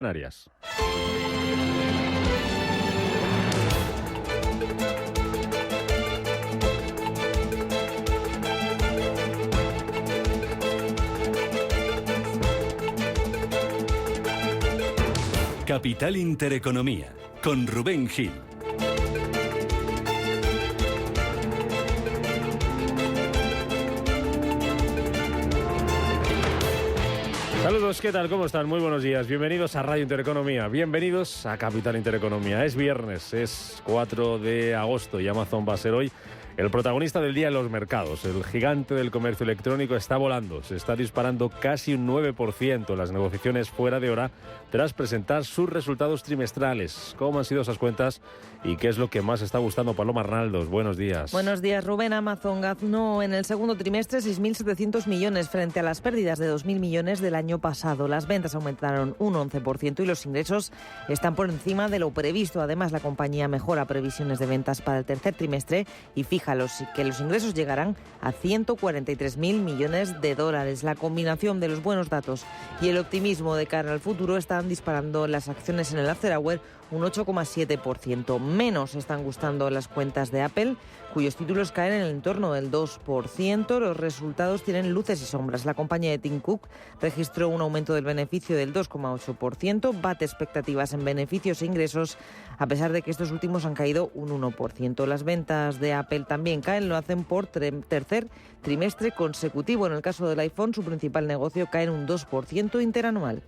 Canarias. Capital Intereconomía, con Rubén Gil. Saludos, ¿qué tal? ¿Cómo están? Muy buenos días. Bienvenidos a Radio Intereconomía. Bienvenidos a Capital Intereconomía. Es viernes, es 4 de agosto y Amazon va a ser hoy el protagonista del día en los mercados. El gigante del comercio electrónico está volando, se está disparando casi un 9% en las negociaciones fuera de hora tras presentar sus resultados trimestrales. ¿Cómo han sido esas cuentas y qué es lo que más está gustando? Paloma Arnaldos, buenos días. Buenos días, Rubén. Amazon ganó en el segundo trimestre 6.700 millones frente a las pérdidas de 2.000 millones del año pasado. Las ventas aumentaron un 11% y los ingresos están por encima de lo previsto. Además, la compañía mejora previsiones de ventas para el tercer trimestre y fija que los ingresos llegarán a 143.000 millones de dólares. La combinación de los buenos datos y el optimismo de cara al futuro están disparando las acciones en el After Hour un 8,7%. Menos están gustando las cuentas de Apple, cuyos títulos caen en el entorno del 2%. Los resultados tienen luces y sombras. La compañía de Tim Cook registró un aumento del beneficio del 2,8%, bate expectativas en beneficios e ingresos, a pesar de que estos últimos han caído un 1%. Las ventas de Apple también caen, lo hacen por tercer trimestre consecutivo. En el caso del iPhone, su principal negocio cae en un 2% interanual.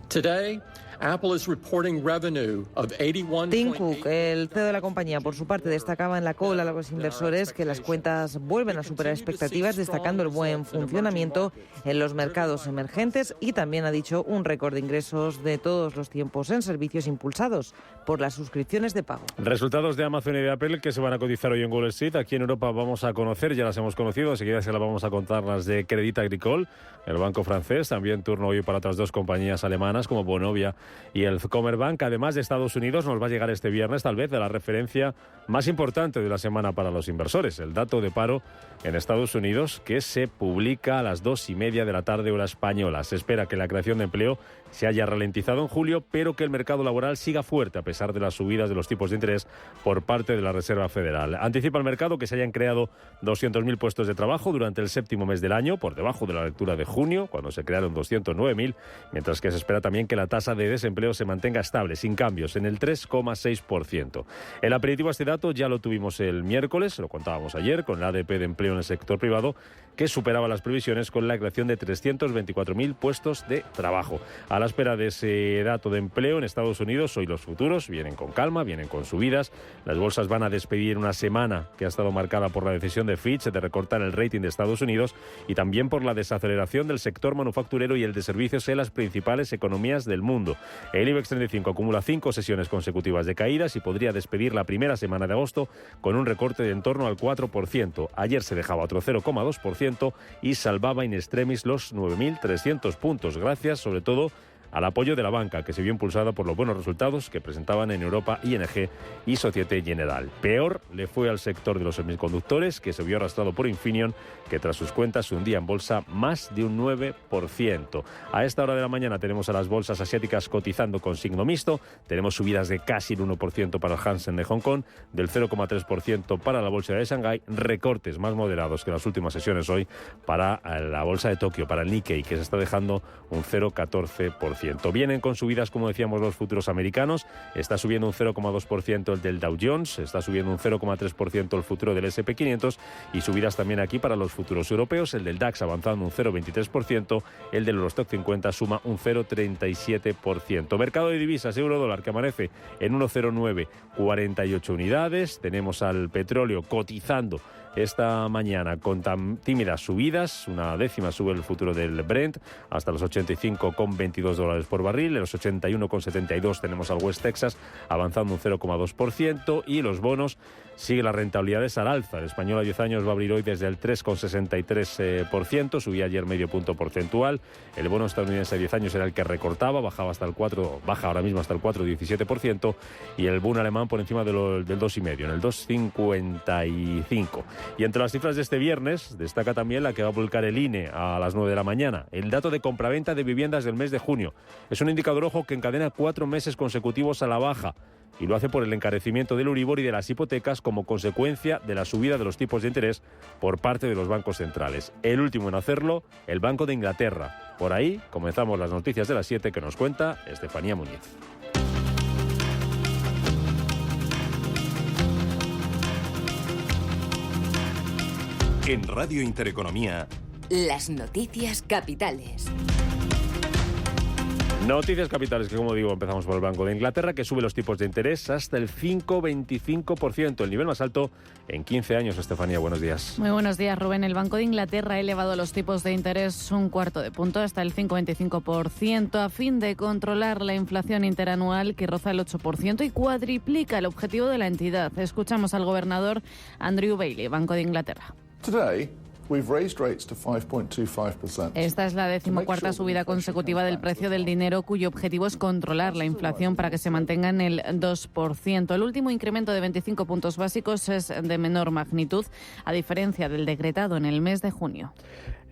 Today, Apple is reporting revenue of 81. Tim Cook, el CEO de la compañía, por su parte, destacaba en la call a los inversores que las cuentas vuelven a superar expectativas, destacando el buen funcionamiento en los mercados emergentes, y también ha dicho un récord de ingresos de todos los tiempos en servicios impulsados por las suscripciones de pago. Resultados de Amazon y de Apple que se van a cotizar hoy en Wall Street. Aquí en Europa vamos a conocer, ya las hemos conocido, enseguida se las vamos a contar, las de Crédit Agricole, el banco francés. También turno hoy para otras dos compañías alemanas como Vonovia y el Commerzbank. Además de Estados Unidos, nos va a llegar este viernes tal vez de la referencia más importante de la semana para los inversores, el dato de paro en Estados Unidos, que se publica a las 2:30 de la tarde hora española. Se espera que la creación de empleo se haya ralentizado en julio, pero que el mercado laboral siga fuerte a pesar de las subidas de los tipos de interés por parte de la Reserva Federal. Anticipa el mercado que se hayan creado 200.000 puestos de trabajo durante el séptimo mes del año, por debajo de la lectura de junio, cuando se crearon 209.000, mientras que se espera también que la tasa de desempleo se mantenga estable, sin cambios, en el 3,6%. El aperitivo a este dato ya lo tuvimos el miércoles, lo contábamos ayer, con el ADP de empleo en el sector privado, que superaba las previsiones con la creación de 324.000 puestos de trabajo. A la espera de ese dato de empleo en Estados Unidos, hoy los futuros vienen con calma, vienen con subidas. Las bolsas van a despedir una semana que ha estado marcada por la decisión de Fitch de recortar el rating de Estados Unidos y también por la desaceleración del sector manufacturero y el de servicios en las principales economías del mundo. El IBEX 35 acumula 5 sesiones consecutivas de caídas y podría despedir la primera semana de agosto con un recorte de en torno al 4%. Ayer se dejaba otro 0,2% y salvaba in extremis los 9.300 puntos, gracias sobre todo al apoyo de la banca, que se vio impulsada por los buenos resultados que presentaban en Europa ING y Société Générale. Peor le fue al sector de los semiconductores, que se vio arrastrado por Infineon, que tras sus cuentas se hundía en bolsa más de un 9%. A esta hora de la mañana tenemos a las bolsas asiáticas cotizando con signo mixto. Tenemos subidas de casi el 1% para el Hansen de Hong Kong, del 0,3% para la bolsa de Shanghái, recortes más moderados que las últimas sesiones hoy para la bolsa de Tokio, para el Nikkei, que se está dejando un 0,14%. Vienen con subidas, como decíamos, los futuros americanos. Está subiendo un 0,2% el del Dow Jones, está subiendo un 0,3% el futuro del S&P 500 y subidas también aquí para los futuros europeos. El del DAX avanzando un 0,23%, el del Eurostock 50 suma un 0,37%. Mercado de divisas, euro-dólar, que amanece en 1,0948 unidades. Tenemos al petróleo cotizando esta mañana con tan tímidas subidas, una décima sube el futuro del Brent hasta los $85,22 por barril, en los 81,72 tenemos al West Texas avanzando un 0,2% y los bonos sigue las rentabilidades al alza. El español a 10 años va a abrir hoy desde el 3,63%, subía ayer medio punto porcentual. El bono estadounidense a 10 años era el que recortaba, baja ahora mismo hasta el 4,17%, y el Bund alemán por encima del 2,5, en el 2,55. Y entre las cifras de este viernes destaca también la que va a publicar el INE a las 9 de la mañana, el dato de compraventa de viviendas del mes de junio. Es un indicador, ojo, que encadena 4 meses consecutivos a la baja y lo hace por el encarecimiento del Euribor y de las hipotecas como consecuencia de la subida de los tipos de interés por parte de los bancos centrales. El último en hacerlo, el Banco de Inglaterra. Por ahí comenzamos las noticias de las 7 que nos cuenta Estefanía Muñiz. En Radio Intereconomía, las noticias capitales. Noticias capitales que, como digo, empezamos por el Banco de Inglaterra, que sube los tipos de interés hasta el 5,25%, el nivel más alto en 15 años. Estefanía, buenos días. Muy buenos días, Rubén. El Banco de Inglaterra ha elevado los tipos de interés un cuarto de punto hasta el 5,25% a fin de controlar la inflación interanual que roza el 8% y cuadriplica el objetivo de la entidad. Escuchamos al gobernador Andrew Bailey, Banco de Inglaterra. Esta es la 14ª subida consecutiva del precio del dinero, cuyo objetivo es controlar la inflación para que se mantenga en el 2%. El último incremento de 25 puntos básicos es de menor magnitud, a diferencia del decretado en el mes de junio.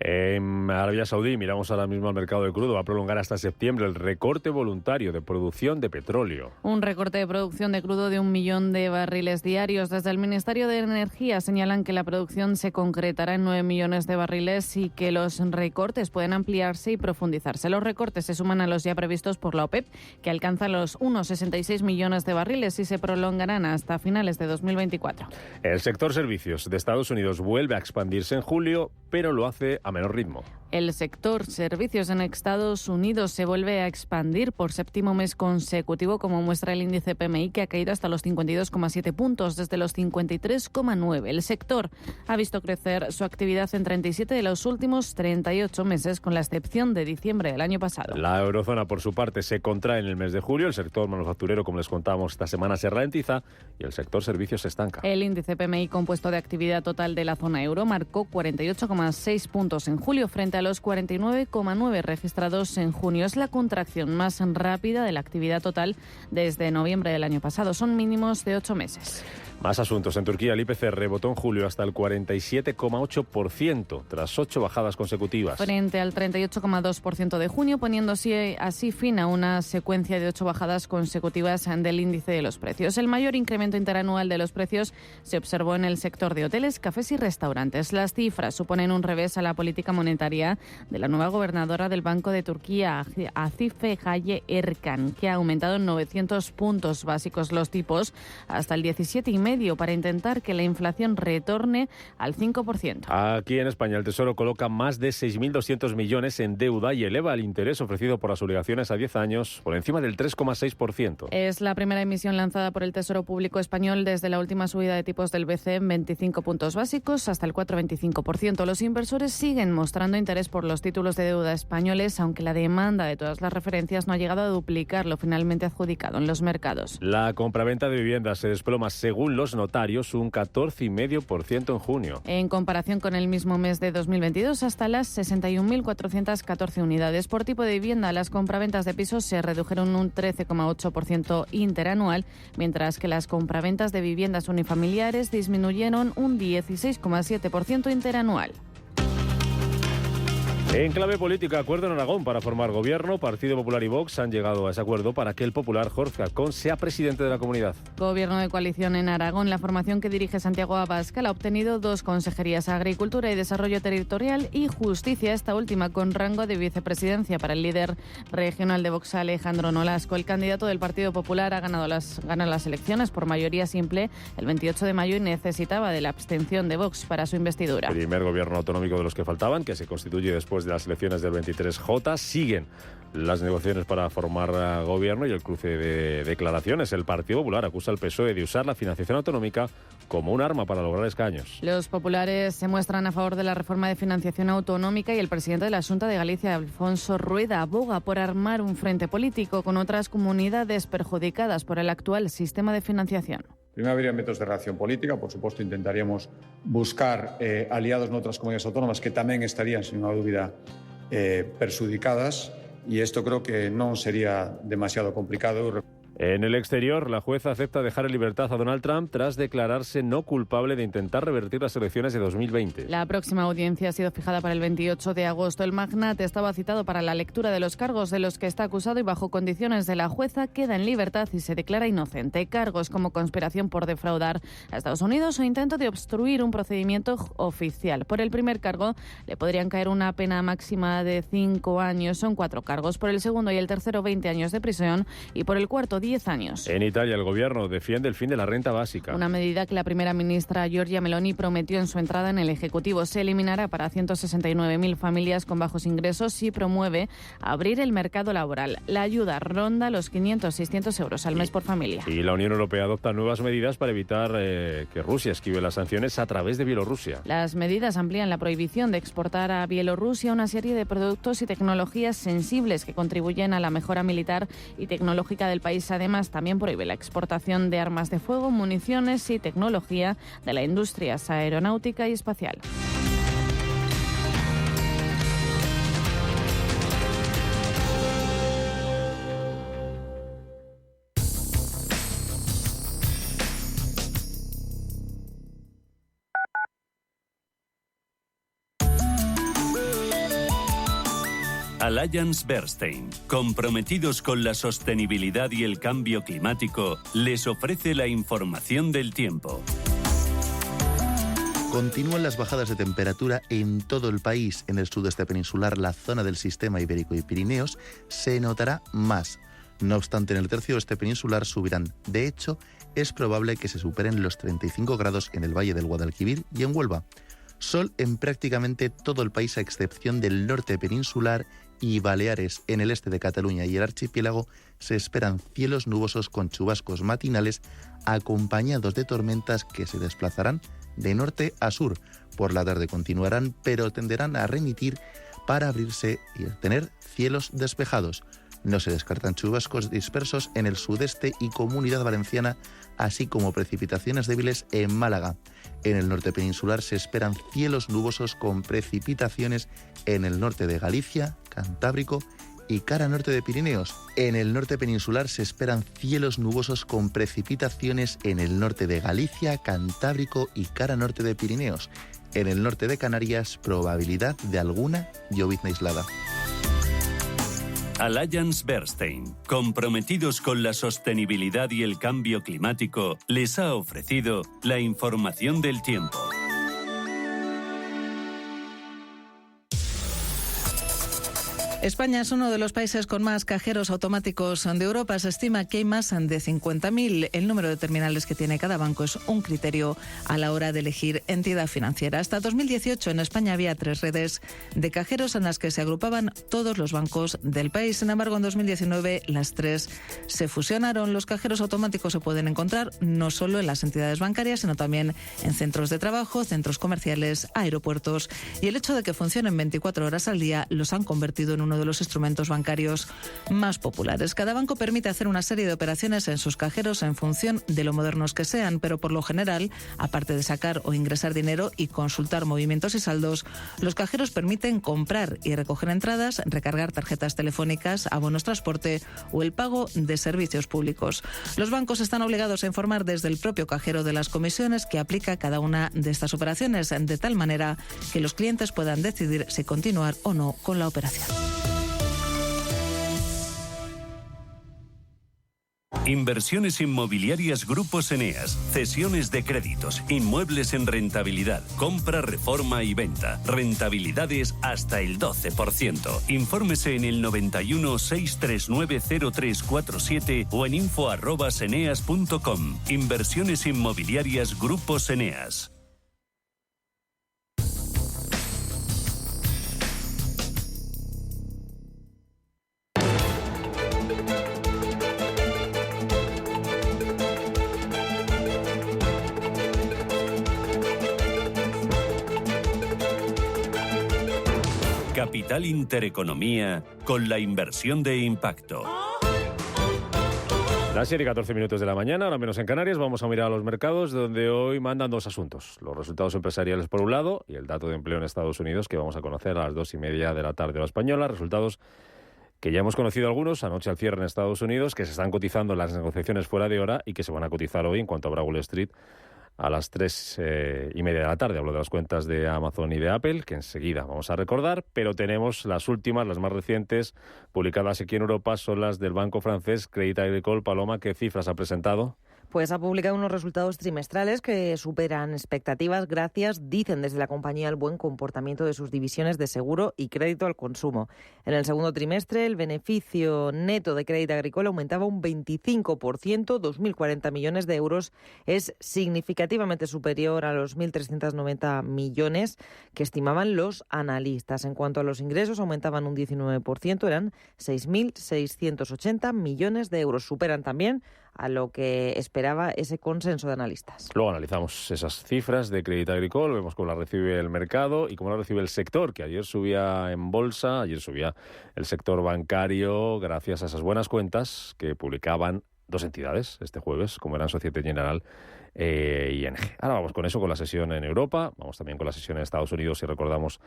En Arabia Saudí, miramos ahora mismo al mercado de crudo, va a prolongar hasta septiembre el recorte voluntario de producción de petróleo. Un recorte de producción de crudo de 1 millón de barriles diarios. Desde el Ministerio de Energía señalan que la producción se concretará en 9 millones de barriles y que los recortes pueden ampliarse y profundizarse. Los recortes se suman a los ya previstos por la OPEP, que alcanzan los 1,66 millones de barriles y se prolongarán hasta finales de 2024. El sector servicios de Estados Unidos vuelve a expandirse en julio, pero lo hace a menor ritmo. El sector servicios en Estados Unidos se vuelve a expandir por séptimo mes consecutivo, como muestra el índice PMI, que ha caído hasta los 52,7 puntos, desde los 53,9. El sector ha visto crecer su actividad en 37 de los últimos 38 meses, con la excepción de diciembre del año pasado. La eurozona, por su parte, se contrae en el mes de julio. El sector manufacturero, como les contábamos esta semana, se ralentiza y el sector servicios se estanca. El índice PMI compuesto de actividad total de la zona euro marcó 48,6 puntos en julio frente a los 49,9 registrados en junio. Es la contracción más rápida de la actividad total desde noviembre del año pasado. Son mínimos de 8 meses. Más asuntos. En Turquía el IPC rebotó en julio hasta el 47,8%, tras 8 bajadas consecutivas. Frente al 38,2% de junio, poniéndose así fin a una secuencia de 8 bajadas consecutivas del índice de los precios. El mayor incremento interanual de los precios se observó en el sector de hoteles, cafés y restaurantes. Las cifras suponen un revés a la política monetaria de la nueva gobernadora del Banco de Turquía, Azife Gaye Erkan, que ha aumentado en 900 puntos básicos los tipos hasta el 17,5% para intentar que la inflación retorne al 5%. Aquí en España el Tesoro coloca más de 6.200 millones en deuda y eleva el interés ofrecido por las obligaciones a 10 años por encima del 3,6%. Es la primera emisión lanzada por el Tesoro Público Español desde la última subida de tipos del BCE en 25 puntos básicos hasta el 4,25%. Los inversores siguen mostrando interés por los títulos de deuda españoles, aunque la demanda de todas las referencias no ha llegado a duplicar lo finalmente adjudicado en los mercados. La compraventa de viviendas se desploma, según los notarios, un 14,5% en junio. En comparación con el mismo mes de 2022, hasta las 61.414 unidades. Por tipo de vivienda, las compraventas de pisos se redujeron un 13,8% interanual, mientras que las compraventas de viviendas unifamiliares disminuyeron un 16,7% interanual. En clave política, acuerdo en Aragón para formar gobierno. Partido Popular y Vox han llegado a ese acuerdo para que el popular Jorge Arcón sea presidente de la comunidad. Gobierno de coalición en Aragón. La formación que dirige Santiago Abascal ha obtenido 2 consejerías: Agricultura y Desarrollo Territorial y Justicia, esta última con rango de vicepresidencia para el líder regional de Vox, Alejandro Nolasco. El candidato del Partido Popular gana las elecciones por mayoría simple el 28 de mayo y necesitaba de la abstención de Vox para su investidura. Primer gobierno autonómico de los que faltaban, que se constituye después de las elecciones del 23J. Siguen las negociaciones para formar gobierno y el cruce de declaraciones. El Partido Popular acusa al PSOE de usar la financiación autonómica como un arma para lograr escaños. Los populares se muestran a favor de la reforma de financiación autonómica y el presidente de la Xunta de Galicia, Alfonso Rueda, aboga por armar un frente político con otras comunidades perjudicadas por el actual sistema de financiación. Primero habría métodos de relación política, por supuesto intentaríamos buscar aliados en otras comunidades autónomas que tamén estarían, sin unha dúbida, perxudicadas, e isto creo que non sería demasiado complicado. En el exterior, la jueza acepta dejar en libertad a Donald Trump tras declararse no culpable de intentar revertir las elecciones de 2020. La próxima audiencia ha sido fijada para el 28 de agosto. El magnate estaba citado para la lectura de los cargos de los que está acusado y bajo condiciones de la jueza queda en libertad y se declara inocente. Cargos como conspiración por defraudar a Estados Unidos o intento de obstruir un procedimiento oficial. Por el primer cargo le podrían caer una pena máxima de 5 años. Son 4 cargos. Por el segundo y el tercero, 20 años de prisión y por el cuarto, 10 años. En Italia, el gobierno defiende el fin de la renta básica. Una medida que la primera ministra Giorgia Meloni prometió en su entrada en el Ejecutivo. Se eliminará para 169.000 familias con bajos ingresos y promueve abrir el mercado laboral. La ayuda ronda los 500-600 euros al mes por familia. Y la Unión Europea adopta nuevas medidas para evitar que Rusia esquive las sanciones a través de Bielorrusia. Las medidas amplían la prohibición de exportar a Bielorrusia una serie de productos y tecnologías sensibles que contribuyen a la mejora militar y tecnológica del país. Además, también prohíbe la exportación de armas de fuego, municiones y tecnología de la industria aeronáutica y espacial. Allianz Bernstein, comprometidos con la sostenibilidad y el cambio climático, les ofrece la información del tiempo. Continúan las bajadas de temperatura en todo el país. En el sudeste peninsular, la zona del sistema ibérico y Pirineos, se notará más. No obstante, en el tercio oeste peninsular subirán. De hecho, es probable que se superen los 35 grados en el Valle del Guadalquivir y en Huelva. Sol en prácticamente todo el país a excepción del norte peninsular y Baleares. En el este de Cataluña y el archipiélago se esperan cielos nubosos con chubascos matinales acompañados de tormentas que se desplazarán de norte a sur. Por la tarde continuarán, pero tenderán a remitir para abrirse y tener cielos despejados. No se descartan chubascos dispersos en el sudeste y Comunidad Valenciana, así como precipitaciones débiles en Málaga. En el norte peninsular se esperan cielos nubosos con precipitaciones en el norte de Galicia, Cantábrico y cara norte de Pirineos. En el norte peninsular se esperan cielos nubosos con precipitaciones en el norte de Galicia, Cantábrico y cara norte de Pirineos. En el norte de Canarias, probabilidad de alguna llovizna aislada. Allianz Bernstein, comprometidos con la sostenibilidad y el cambio climático, les ha ofrecido la información del tiempo. España es uno de los países con más cajeros automáticos de Europa. Se estima que hay más de 50.000. El número de terminales que tiene cada banco es un criterio a la hora de elegir entidad financiera. Hasta 2018 en España había 3 redes de cajeros en las que se agrupaban todos los bancos del país. Sin embargo, en 2019 las 3 se fusionaron. Los cajeros automáticos se pueden encontrar no solo en las entidades bancarias, sino también en centros de trabajo, centros comerciales, aeropuertos. Y el hecho de que funcionen 24 horas al día los han convertido en uno de los instrumentos bancarios más populares. Cada banco permite hacer una serie de operaciones en sus cajeros en función de lo modernos que sean, pero por lo general, aparte de sacar o ingresar dinero y consultar movimientos y saldos, los cajeros permiten comprar y recoger entradas, recargar tarjetas telefónicas, abonos transporte o el pago de servicios públicos. Los bancos están obligados a informar desde el propio cajero de las comisiones que aplica cada una de estas operaciones, de tal manera que los clientes puedan decidir si continuar o no con la operación. Inversiones inmobiliarias Grupos Eneas, cesiones de créditos, inmuebles en rentabilidad, compra, reforma y venta, rentabilidades hasta el 12%. Infórmese en el 91 639 0347 o en info@eneas.com. Inversiones inmobiliarias Grupos Eneas. Capital Intereconomía con la inversión de impacto. Las 7 y 14 minutos de la mañana, ahora menos en Canarias, vamos a mirar a los mercados donde hoy mandan 2 asuntos. Los resultados empresariales por un lado y el dato de empleo en Estados Unidos que vamos a conocer a las 2:30 de la tarde hora española. Resultados que ya hemos conocido algunos anoche al cierre en Estados Unidos, que se están cotizando en las negociaciones fuera de hora y que se van a cotizar hoy en cuanto abra Wall Street a las 3:30 de la tarde. Hablo de las cuentas de Amazon y de Apple, que enseguida vamos a recordar, pero tenemos las últimas, las más recientes, publicadas aquí en Europa, son las del banco francés Crédit Agricole. Paloma, ¿qué cifras ha presentado? Pues ha publicado unos resultados trimestrales que superan expectativas gracias, dicen desde la compañía, al buen comportamiento de sus divisiones de seguro y crédito al consumo. En el segundo trimestre, el beneficio neto de Crédit Agricole aumentaba un 25%, 2.040 millones de euros. Es significativamente superior a los 1.390 millones que estimaban los analistas. En cuanto a los ingresos, aumentaban un 19%, eran 6.680 millones de euros. Superan también a lo que esperaba ese consenso de analistas. Luego analizamos esas cifras de Crédit Agricole, vemos cómo las recibe el mercado y cómo las recibe el sector, que ayer subía en bolsa, ayer subía el sector bancario gracias a esas buenas cuentas que publicaban dos entidades este jueves, como eran Société Générale y ING. Ahora vamos con eso, con la sesión en Europa, vamos también con la sesión en Estados Unidos y recordamos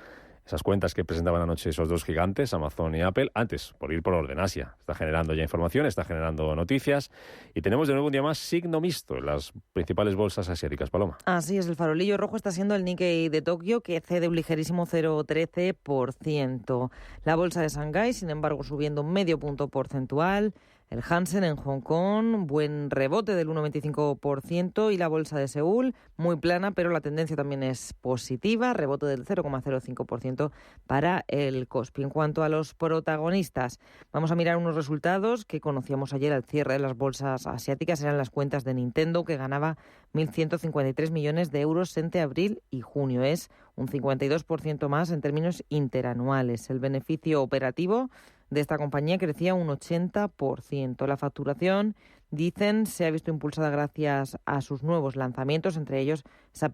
esas cuentas que presentaban anoche esos dos gigantes, Amazon y Apple. Antes, por ir por orden, Asia está generando ya información, está generando noticias y tenemos de nuevo un día más signo mixto en las principales bolsas asiáticas. Paloma. Así es, el farolillo rojo está siendo el Nikkei de Tokio, que cede un ligerísimo 0,13%. La bolsa de Shanghái, sin embargo, subiendo medio punto porcentual. El Hansen en Hong Kong, buen rebote del 1,25%, y la bolsa de Seúl, muy plana, pero la tendencia también es positiva, rebote del 0,05% para el Kospi. En cuanto a los protagonistas, vamos a mirar unos resultados que conocíamos ayer al cierre de las bolsas asiáticas. Eran las cuentas de Nintendo, que ganaba 1.153 millones de euros entre abril y junio. Es un 52% más en términos interanuales. El beneficio operativo de esta compañía crecía un 80%. La facturación, dicen, se ha visto impulsada gracias a sus nuevos lanzamientos, entre ellos esa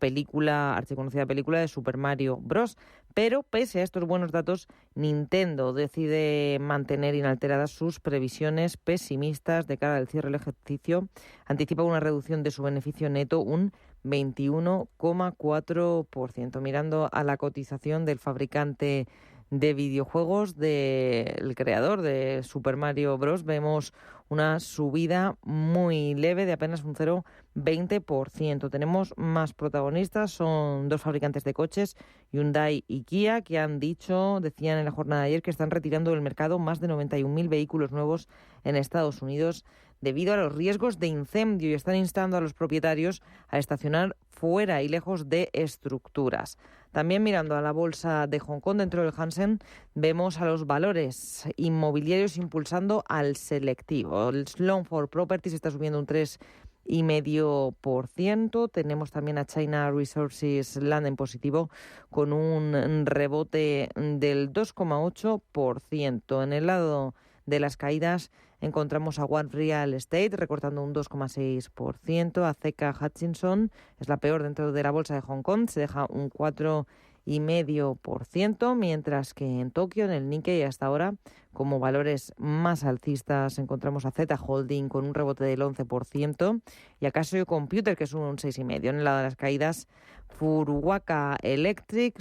archiconocida película de Super Mario Bros. Pero pese a estos buenos datos, Nintendo decide mantener inalteradas sus previsiones pesimistas de cara al cierre del ejercicio. Anticipa una reducción de su beneficio neto un 21,4%. Mirando a la cotización del fabricante de videojuegos, del creador de Super Mario Bros., vemos una subida muy leve de apenas un 0,20%. Tenemos más protagonistas, son dos fabricantes de coches, Hyundai y Kia, que decían en la jornada de ayer que están retirando del mercado más de 91.000 vehículos nuevos en Estados Unidos debido a los riesgos de incendio, y están instando a los propietarios a estacionar fuera y lejos de estructuras. También mirando a la bolsa de Hong Kong, dentro del Hansen, vemos a los valores inmobiliarios impulsando al selectivo. El Sloan for Properties está subiendo un 3,5%. Tenemos también a China Resources Land en positivo con un rebote del 2,8%. En el lado de las caídas encontramos a One Real Estate recortando un 2,6%. A CK Hutchinson es la peor dentro de la bolsa de Hong Kong, se deja un 4,5%, mientras que en Tokio, en el Nikkei, hasta ahora, como valores más alcistas, encontramos a Z Holding con un rebote del 11% y a Casio Computer, que es un 6,5%. En el lado de las caídas, Furuwaka Electric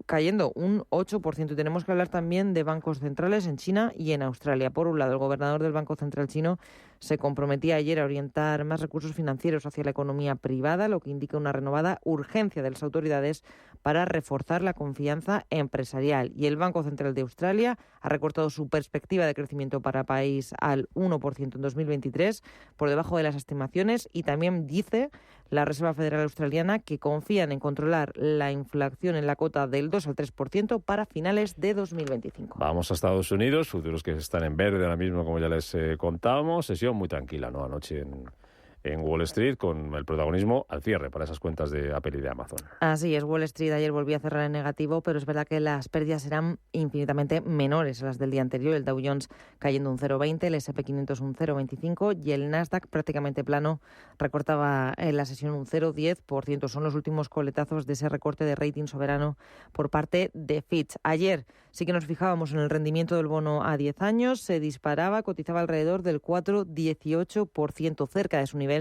cayendo un 8%. Y tenemos que hablar también de bancos centrales en China y en Australia. Por un lado, el gobernador del Banco Central chino se comprometía ayer a orientar más recursos financieros hacia la economía privada, lo que indica una renovada urgencia de las autoridades para reforzar la confianza empresarial. Y el Banco Central de Australia ha recortado su perspectiva de crecimiento para el país al 1% en 2023, por debajo de las estimaciones, y también dice la Reserva Federal Australiana que confían en controlar la inflación en la cota del 2 al 3% para finales de 2025. Vamos a Estados Unidos, futuros que están en verde ahora mismo, como ya les contábamos. Sesión muy tranquila, ¿no? Anoche en Wall Street, con el protagonismo al cierre para esas cuentas de Apple y de Amazon. Así es, Wall Street ayer volvió a cerrar en negativo, pero es verdad que las pérdidas eran infinitamente menores a las del día anterior. El Dow Jones cayendo un 0,20, el S&P 500 un 0,25 y el Nasdaq prácticamente plano, recortaba en la sesión un 0,10%. Son los últimos coletazos de ese recorte de rating soberano por parte de Fitch. Ayer sí que nos fijábamos en el rendimiento del bono a 10 años, se disparaba, cotizaba alrededor del 4,18%, cerca de su nivel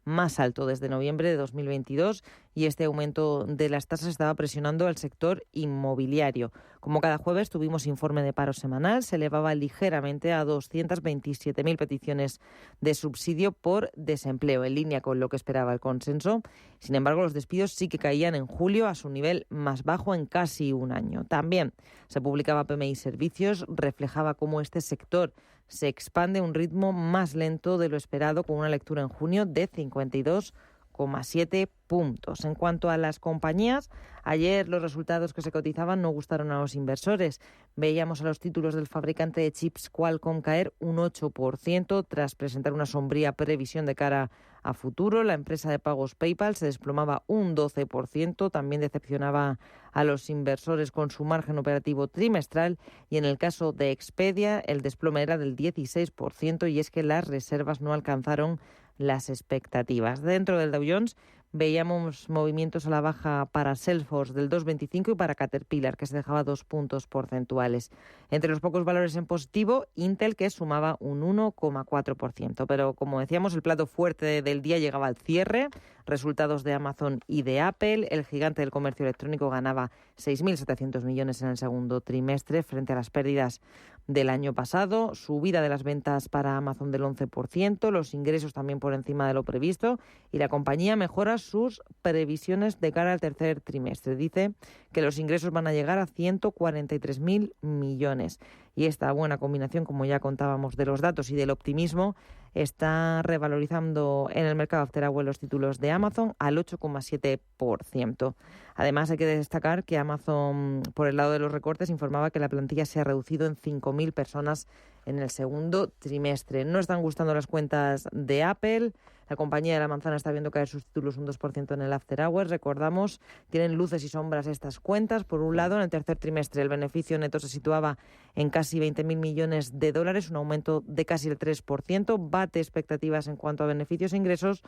más alto desde noviembre de 2022, y este aumento de las tasas estaba presionando al sector inmobiliario. Como cada jueves tuvimos informe de paro semanal, se elevaba ligeramente a 227.000 peticiones de subsidio por desempleo, en línea con lo que esperaba el consenso. Sin embargo, los despidos sí que caían en julio a su nivel más bajo en casi un año. También se publicaba PMI Servicios, reflejaba cómo este sector se expande a un ritmo más lento de lo esperado, con una lectura en junio de 52,7 puntos. En cuanto a las compañías, ayer los resultados que se cotizaban no gustaron a los inversores. Veíamos a los títulos del fabricante de chips Qualcomm caer un 8% tras presentar una sombría previsión de cara a futuro. La empresa de pagos PayPal se desplomaba un 12%, también decepcionaba a los inversores con su margen operativo trimestral, y en el caso de Expedia el desplome era del 16%, y es que las reservas no alcanzaron las expectativas. Dentro del Dow Jones veíamos movimientos a la baja para Salesforce del 2,25 y para Caterpillar, que se dejaba 2 puntos porcentuales. Entre los pocos valores en positivo, Intel, que sumaba un 1,4%. Pero, como decíamos, el plato fuerte del día llegaba al cierre. Resultados de Amazon y de Apple. El gigante del comercio electrónico ganaba 6.700 millones en el segundo trimestre frente a las pérdidas del año pasado. Subida de las ventas para Amazon del 11%, los ingresos también por encima de lo previsto, y la compañía mejora sus previsiones de cara al tercer trimestre. Dice que los ingresos van a llegar a 143.000 millones. Y esta buena combinación, como ya contábamos, de los datos y del optimismo, está revalorizando en el mercado after hour los títulos de Amazon al 8,7%. Además, hay que destacar que Amazon, por el lado de los recortes, informaba que la plantilla se ha reducido en 5.000 personas en el segundo trimestre. No están gustando las cuentas de Apple. La compañía de la manzana está viendo caer sus títulos un 2% en el after hours. Recordamos, tienen luces y sombras estas cuentas. Por un lado, en el tercer trimestre el beneficio neto se situaba en casi 20.000 millones de dólares, un aumento de casi el 3%. Bate expectativas en cuanto a beneficios e ingresos,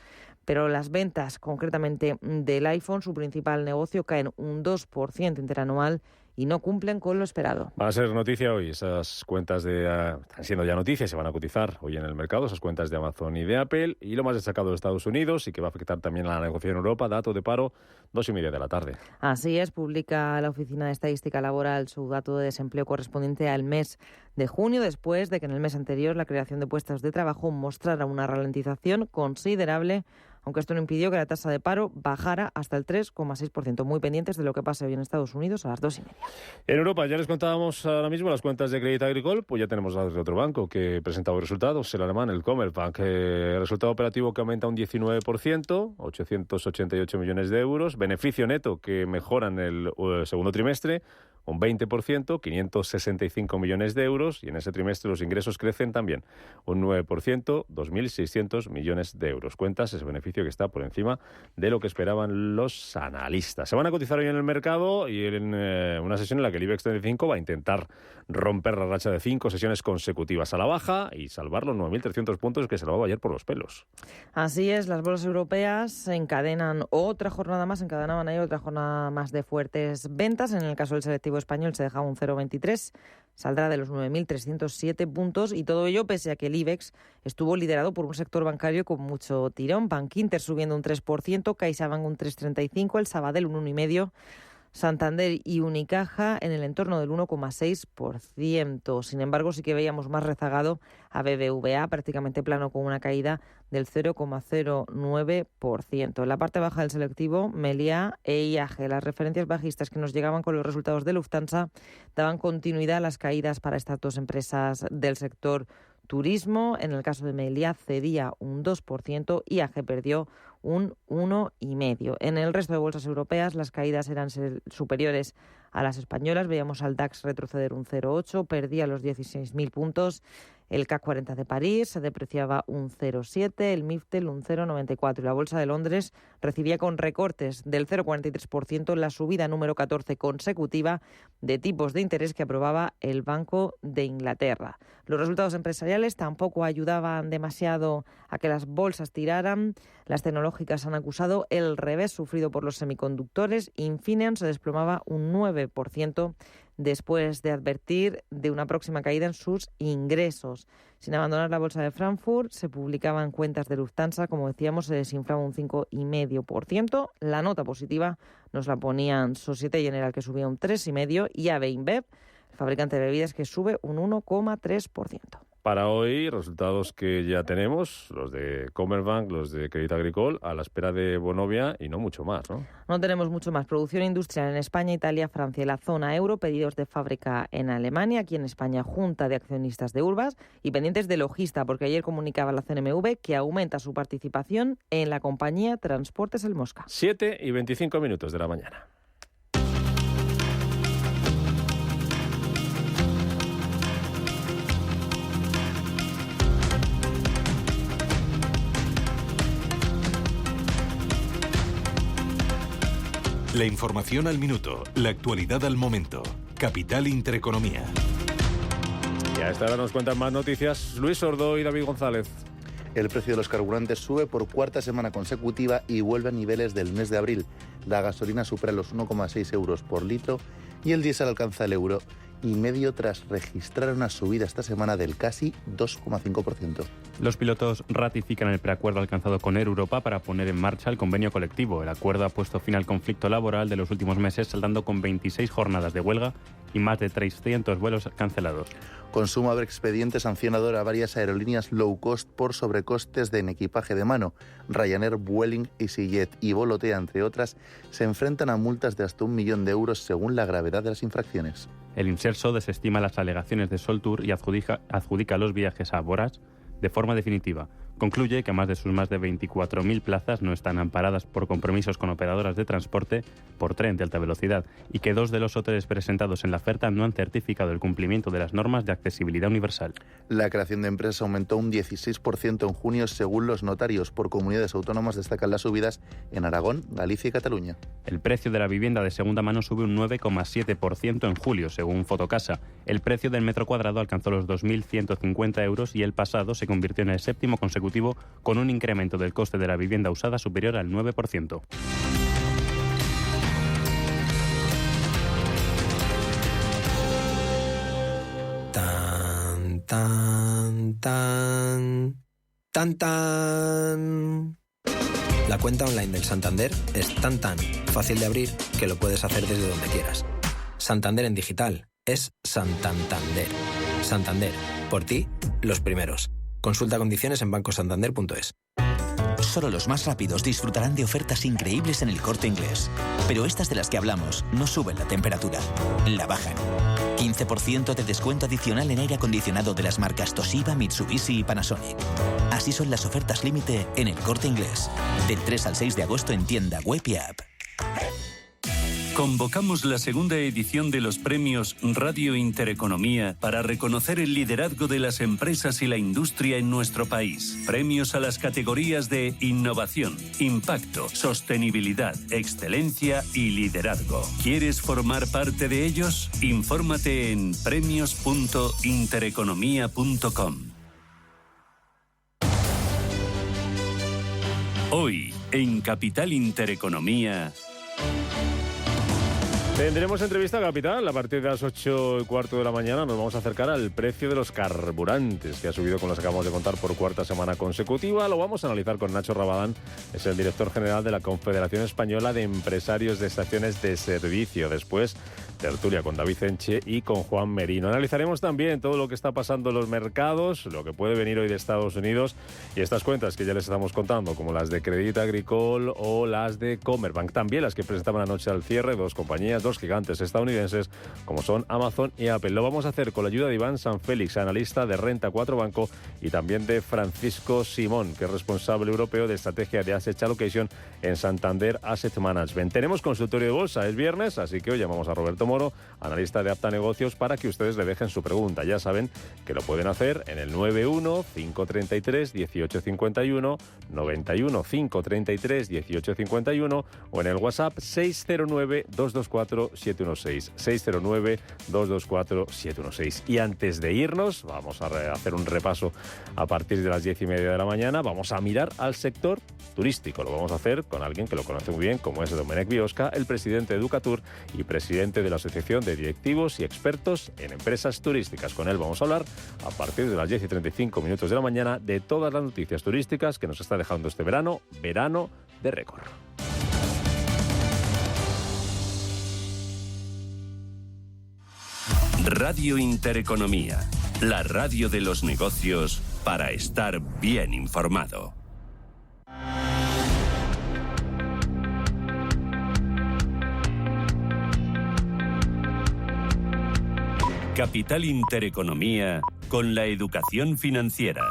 pero las ventas, concretamente del iPhone, su principal negocio, caen un 2% interanual y no cumplen con lo esperado. Va a ser noticia hoy, esas cuentas están siendo ya noticias, se van a cotizar hoy en el mercado, esas cuentas de Amazon y de Apple, y lo más destacado de Estados Unidos y que va a afectar también a la negociación en Europa, dato de paro, 2:30 de la tarde. Así es, publica la Oficina de Estadística Laboral su dato de desempleo correspondiente al mes de junio, después de que en el mes anterior la creación de puestos de trabajo mostrara una ralentización considerable, aunque esto no impidió que la tasa de paro bajara hasta el 3,6%. Muy pendientes de lo que pase hoy en Estados Unidos a las 2:30. En Europa, ya les contábamos ahora mismo las cuentas de Crédit Agricole, pues ya tenemos las de otro banco que presenta hoy resultados, el alemán, el Commerzbank. Resultado operativo que aumenta un 19%, 888 millones de euros. Beneficio neto que mejora en el segundo trimestre, un 20%, 565 millones de euros, y en ese trimestre los ingresos crecen también un 9%, 2.600 millones de euros. Cuentas ese beneficio que está por encima de lo que esperaban los analistas. Se van a cotizar hoy en el mercado y en una sesión en la que el IBEX 35 va a intentar romper la racha de 5 sesiones consecutivas a la baja y salvar los 9.300 puntos que se salvaba ayer por los pelos. Así es, las bolsas europeas encadenaban ahí otra jornada más de fuertes ventas. En el caso del selectivo español se dejaba un 0,23, saldrá de los 9.307 puntos, y todo ello pese a que el IBEX estuvo liderado por un sector bancario con mucho tirón. Bankinter subiendo un 3%, CaixaBank un 3,35%, el Sabadell un 1,5%, Santander y Unicaja en el entorno del 1,6%. Sin embargo, sí que veíamos más rezagado a BBVA, prácticamente plano, con una caída del 0,09%. En la parte baja del selectivo, Meliá e IAG, las referencias bajistas que nos llegaban con los resultados de Lufthansa, daban continuidad a las caídas para estas dos empresas del sector turismo. En el caso de Meliá cedía un 2%, IAG perdió un 1,5%. En el resto de bolsas europeas las caídas eran superiores a las españolas. Veíamos al DAX retroceder un 0,8%, perdía los 16.000 puntos. El CAC 40 de París se depreciaba un 0,7%, el MIFTEL un 0,94%. Y la Bolsa de Londres recibía con recortes del 0,43% la subida número 14 consecutiva de tipos de interés que aprobaba el Banco de Inglaterra. Los resultados empresariales tampoco ayudaban demasiado a que las bolsas tiraran. Las tecnológicas han acusado el revés sufrido por los semiconductores. Infineon se desplomaba un 9%, después de advertir de una próxima caída en sus ingresos. Sin abandonar la bolsa de Frankfurt, se publicaban cuentas de Lufthansa, como decíamos, se desinflaba un 5,5%. La nota positiva nos la ponían Societe Generale, que subía un 3,5%, y AB InBev, el fabricante de bebidas, que sube un 1,3%. Para hoy, resultados que ya tenemos, los de Commerzbank, los de Crédit Agricole, a la espera de Vonovia y no mucho más, ¿no? No tenemos mucho más. Producción industrial en España, Italia, Francia y la zona euro, pedidos de fábrica en Alemania, aquí en España, Junta de Accionistas de Urbas, y pendientes de Logista, porque ayer comunicaba la CNMV que aumenta su participación en la compañía Transportes El Mosca. 7:25 de la mañana. La información al minuto, la actualidad al momento. Capital Intereconomía. Y a esta hora nos cuentan más noticias Luis Sordo y David González. El precio de los carburantes sube por cuarta semana consecutiva y vuelve a niveles del mes de abril. La gasolina supera los 1,6 euros por litro y el diésel alcanza el euro y medio tras registrar una subida esta semana del casi 2,5%. Los pilotos ratifican el preacuerdo alcanzado con Air Europa para poner en marcha el convenio colectivo. El acuerdo ha puesto fin al conflicto laboral de los últimos meses, saldando con 26 jornadas de huelga y más de 300 vuelos cancelados. Consumo abre expediente sancionador a varias aerolíneas low cost por sobrecostes en equipaje de mano. Ryanair, Vueling, EasyJet y Volotea, entre otras, se enfrentan a multas de hasta 1 millón de euros según la gravedad de las infracciones. El Inserso desestima las alegaciones de Soltour y adjudica los viajes a Boras de forma definitiva. Concluye que más de 24.000 plazas no están amparadas por compromisos con operadoras de transporte por tren de alta velocidad y que 2 de los hoteles presentados en la oferta no han certificado el cumplimiento de las normas de accesibilidad universal. La creación de empresas aumentó un 16% en junio según los notarios. Por comunidades autónomas destacan las subidas en Aragón, Galicia y Cataluña. El precio de la vivienda de segunda mano sube un 9,7% en julio, según Fotocasa. El precio del metro cuadrado alcanzó los 2.150 euros y el pasado se convirtió en el séptimo consecutivo con un incremento del coste de la vivienda usada superior al 9%. Tan, tan, tan, tan, tan. La cuenta online del Santander es tan fácil de abrir que lo puedes hacer desde donde quieras. Santander en digital es Santander. Santander, por ti, los primeros. Consulta condiciones en bancosantander.es. Solo los más rápidos disfrutarán de ofertas increíbles en El Corte Inglés. Pero estas de las que hablamos no suben la temperatura, la bajan. 15% de descuento adicional en aire acondicionado de las marcas Toshiba, Mitsubishi y Panasonic. Así son las ofertas límite en El Corte Inglés. Del 3 al 6 de agosto en tienda web y app. Convocamos la segunda edición de los premios Radio Intereconomía para reconocer el liderazgo de las empresas y la industria en nuestro país. Premios a las categorías de innovación, impacto, sostenibilidad, excelencia y liderazgo. ¿Quieres formar parte de ellos? Infórmate en premios.intereconomía.com. Hoy, en Capital Intereconomía... Tendremos entrevista Capital a partir de las 8:15 de la mañana. Nos vamos a acercar al precio de los carburantes, que ha subido, como les acabamos de contar, por cuarta semana consecutiva. Lo vamos a analizar con Nacho Rabadán, es el director general de la Confederación Española de Empresarios de Estaciones de Servicio. Después, tertulia con David Enche y con Juan Merino. Analizaremos también todo lo que está pasando en los mercados, lo que puede venir hoy de Estados Unidos y estas cuentas que ya les estamos contando, como las de Crédit Agricole o las de Commerzbank. También las que presentaban anoche al cierre, dos compañías, dos gigantes estadounidenses, como son Amazon y Apple. Lo vamos a hacer con la ayuda de Iván Sanfélix, analista de Renta 4 Banco, y también de Francisco Simón, que es responsable europeo de estrategia de Asset Allocation en Santander Asset Management. Tenemos consultorio de bolsa, es viernes, así que hoy llamamos a Roberto Moro, analista de Apta Negocios, para que ustedes le dejen su pregunta. Ya saben que lo pueden hacer en el 91-533-1851, 91-533-1851 o en el WhatsApp 609-224-716, 609-224-716. Y antes de irnos, vamos a hacer un repaso a partir de las 10:30 de la mañana. Vamos a mirar al sector turístico. Lo vamos a hacer con alguien que lo conoce muy bien, como es Domènec Biosca, el presidente de Educatur y presidente de la la Asociación de Directivos y Expertos en Empresas Turísticas. Con él vamos a hablar a partir de las 10:35 de la mañana de todas las noticias turísticas que nos está dejando este verano de récord. Radio Intereconomía, la radio de los negocios para estar bien informado. Capital Intereconomía con la educación financiera.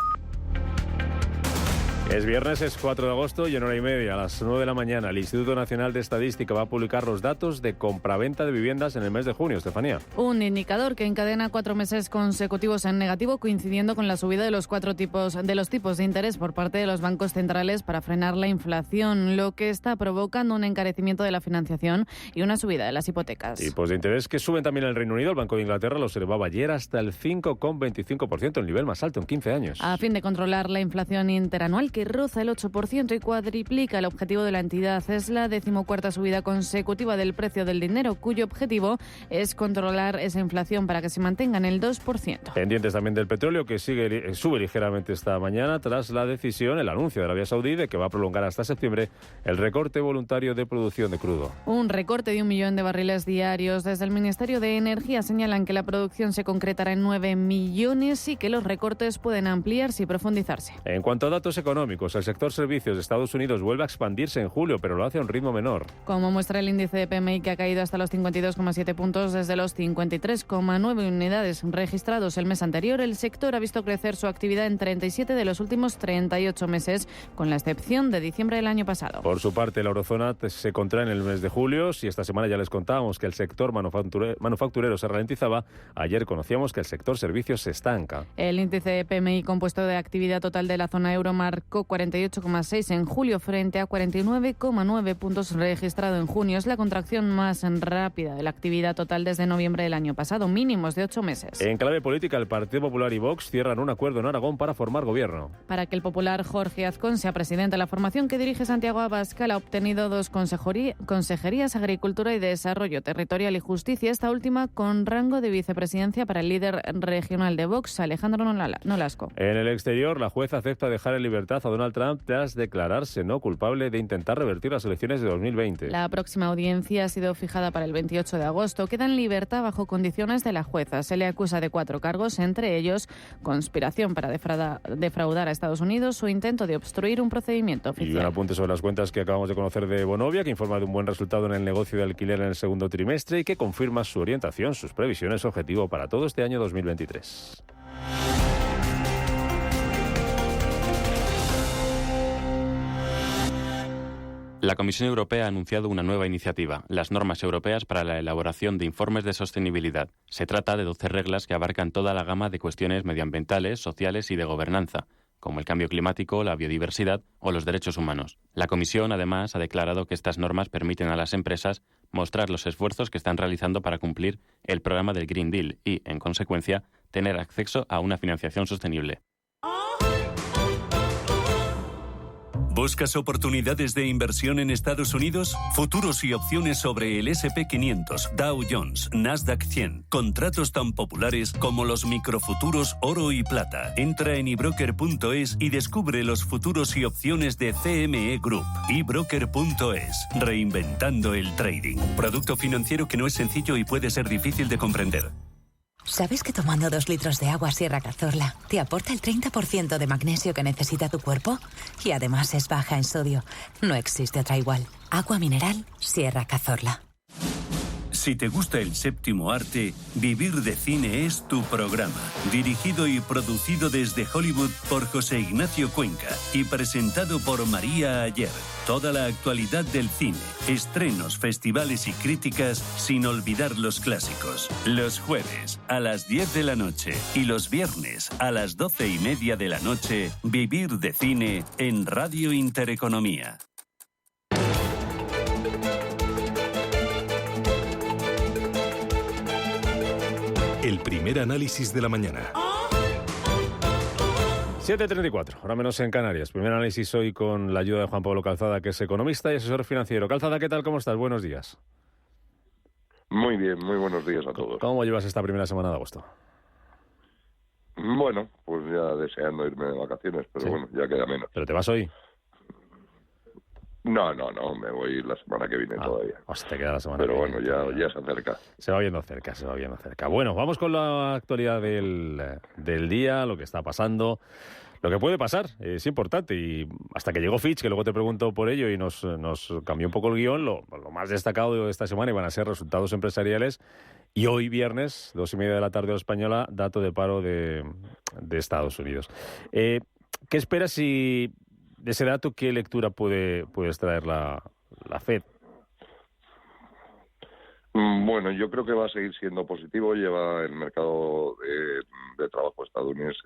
Es viernes, es 4 de agosto y en hora y media, a las 9 de la mañana, el Instituto Nacional de Estadística va a publicar los datos de compraventa de viviendas en el mes de junio. Estefanía. Un indicador que encadena 4 meses consecutivos en negativo, coincidiendo con la subida de los tipos de interés por parte de los bancos centrales para frenar la inflación, lo que está provocando un encarecimiento de la financiación y una subida de las hipotecas. Tipos de interés que suben también en el Reino Unido. El Banco de Inglaterra lo observaba ayer hasta el 5,25%, el nivel más alto en 15 años. A fin de controlar la inflación interanual, que roza el 8% y cuadriplica el objetivo de la entidad. Es la 14ª subida consecutiva del precio del dinero, cuyo objetivo es controlar esa inflación para que se mantenga en el 2%. Pendientes también del petróleo, que sube ligeramente esta mañana tras la decisión, el anuncio de Arabia Saudí de que va a prolongar hasta septiembre el recorte voluntario de producción de crudo. Un recorte de 1 millón de barriles diarios. Desde el Ministerio de Energía señalan que la producción se concretará en 9 millones y que los recortes pueden ampliarse y profundizarse. En cuanto a datos económicos, el sector servicios de Estados Unidos vuelve a expandirse en julio, pero lo hace a un ritmo menor. Como muestra el índice de PMI, que ha caído hasta los 52,7 puntos desde los 53,9 unidades registrados el mes anterior, el sector ha visto crecer su actividad en 37 de los últimos 38 meses, con la excepción de diciembre del año pasado. Por su parte, la eurozona se contrae en el mes de julio. Si esta semana ya les contábamos que el sector manufacturero se ralentizaba, ayer conocíamos que el sector servicios se estanca. El índice de PMI compuesto de actividad total de la zona euro marcó 48,6 en julio frente a 49,9 puntos registrado en junio. Es la contracción más rápida de la actividad total desde noviembre del año pasado, mínimos de 8 meses. En clave política, el Partido Popular y Vox cierran un acuerdo en Aragón para formar gobierno. Para que el popular Jorge Azcón sea presidente, la formación que dirige Santiago Abascal ha obtenido 2 consejerías, Agricultura y Desarrollo Territorial y Justicia, esta última con rango de vicepresidencia para el líder regional de Vox, Alejandro Nolasco. En el exterior, la jueza acepta dejar en libertad a Donald Trump tras declararse no culpable de intentar revertir las elecciones de 2020. La próxima audiencia ha sido fijada para el 28 de agosto. Queda en libertad bajo condiciones de la jueza. Se le acusa de 4 cargos, entre ellos conspiración para defraudar a Estados Unidos o intento de obstruir un procedimiento oficial. Y un apunte sobre las cuentas que acabamos de conocer de Vonovia, que informa de un buen resultado en el negocio de alquiler en el segundo trimestre y que confirma su orientación, sus previsiones, objetivo para todo este año 2023. La Comisión Europea ha anunciado una nueva iniciativa, las normas europeas para la elaboración de informes de sostenibilidad. Se trata de 12 reglas que abarcan toda la gama de cuestiones medioambientales, sociales y de gobernanza, como el cambio climático, la biodiversidad o los derechos humanos. La Comisión, además, ha declarado que estas normas permiten a las empresas mostrar los esfuerzos que están realizando para cumplir el programa del Green Deal y, en consecuencia, tener acceso a una financiación sostenible. ¿Buscas oportunidades de inversión en Estados Unidos? Futuros y opciones sobre el S&P 500, Dow Jones, Nasdaq 100. Contratos tan populares como los microfuturos oro y plata. Entra en ebroker.es y descubre los futuros y opciones de CME Group. ebroker.es. Reinventando el trading. Producto financiero que no es sencillo y puede ser difícil de comprender. ¿Sabes que tomando 2 litros de agua Sierra Cazorla te aporta el 30% de magnesio que necesita tu cuerpo? Y además es baja en sodio. No existe otra igual. Agua mineral Sierra Cazorla. Si te gusta el séptimo arte, Vivir de Cine es tu programa. Dirigido y producido desde Hollywood por José Ignacio Cuenca y presentado por María Ayer. Toda la actualidad del cine, estrenos, festivales y críticas, sin olvidar los clásicos. Los jueves a las 10 de la noche y los viernes a las 12:30 de la noche, Vivir de Cine en Radio Intereconomía. El primer análisis de la mañana. 7:34, ahora menos en Canarias. Primer análisis hoy con la ayuda de Juan Pablo Calzada, que es economista y asesor financiero. Calzada, ¿qué tal? ¿Cómo estás? Buenos días. Muy bien, muy buenos días a todos. ¿Cómo llevas esta primera semana de agosto? Bueno, pues ya deseando irme de vacaciones, pero bueno, ya queda menos. ¿Pero te vas hoy? No, me voy la semana que viene todavía. Te queda la semana pero que viene. Pero bueno, ya se acerca. Se va viendo cerca. Bueno, vamos con la actualidad del día, lo que está pasando. Lo que puede pasar es importante, y hasta que llegó Fitch, que luego te pregunto por ello y nos cambió un poco el guión, lo más destacado de esta semana iban a ser resultados empresariales, y hoy viernes, 2:30 de la tarde hora española, dato de paro de Estados Unidos. ¿Qué esperas de ese dato? ¿Qué lectura puede extraer la FED? Bueno, yo creo que va a seguir siendo positivo. Lleva el mercado de trabajo estadounidense,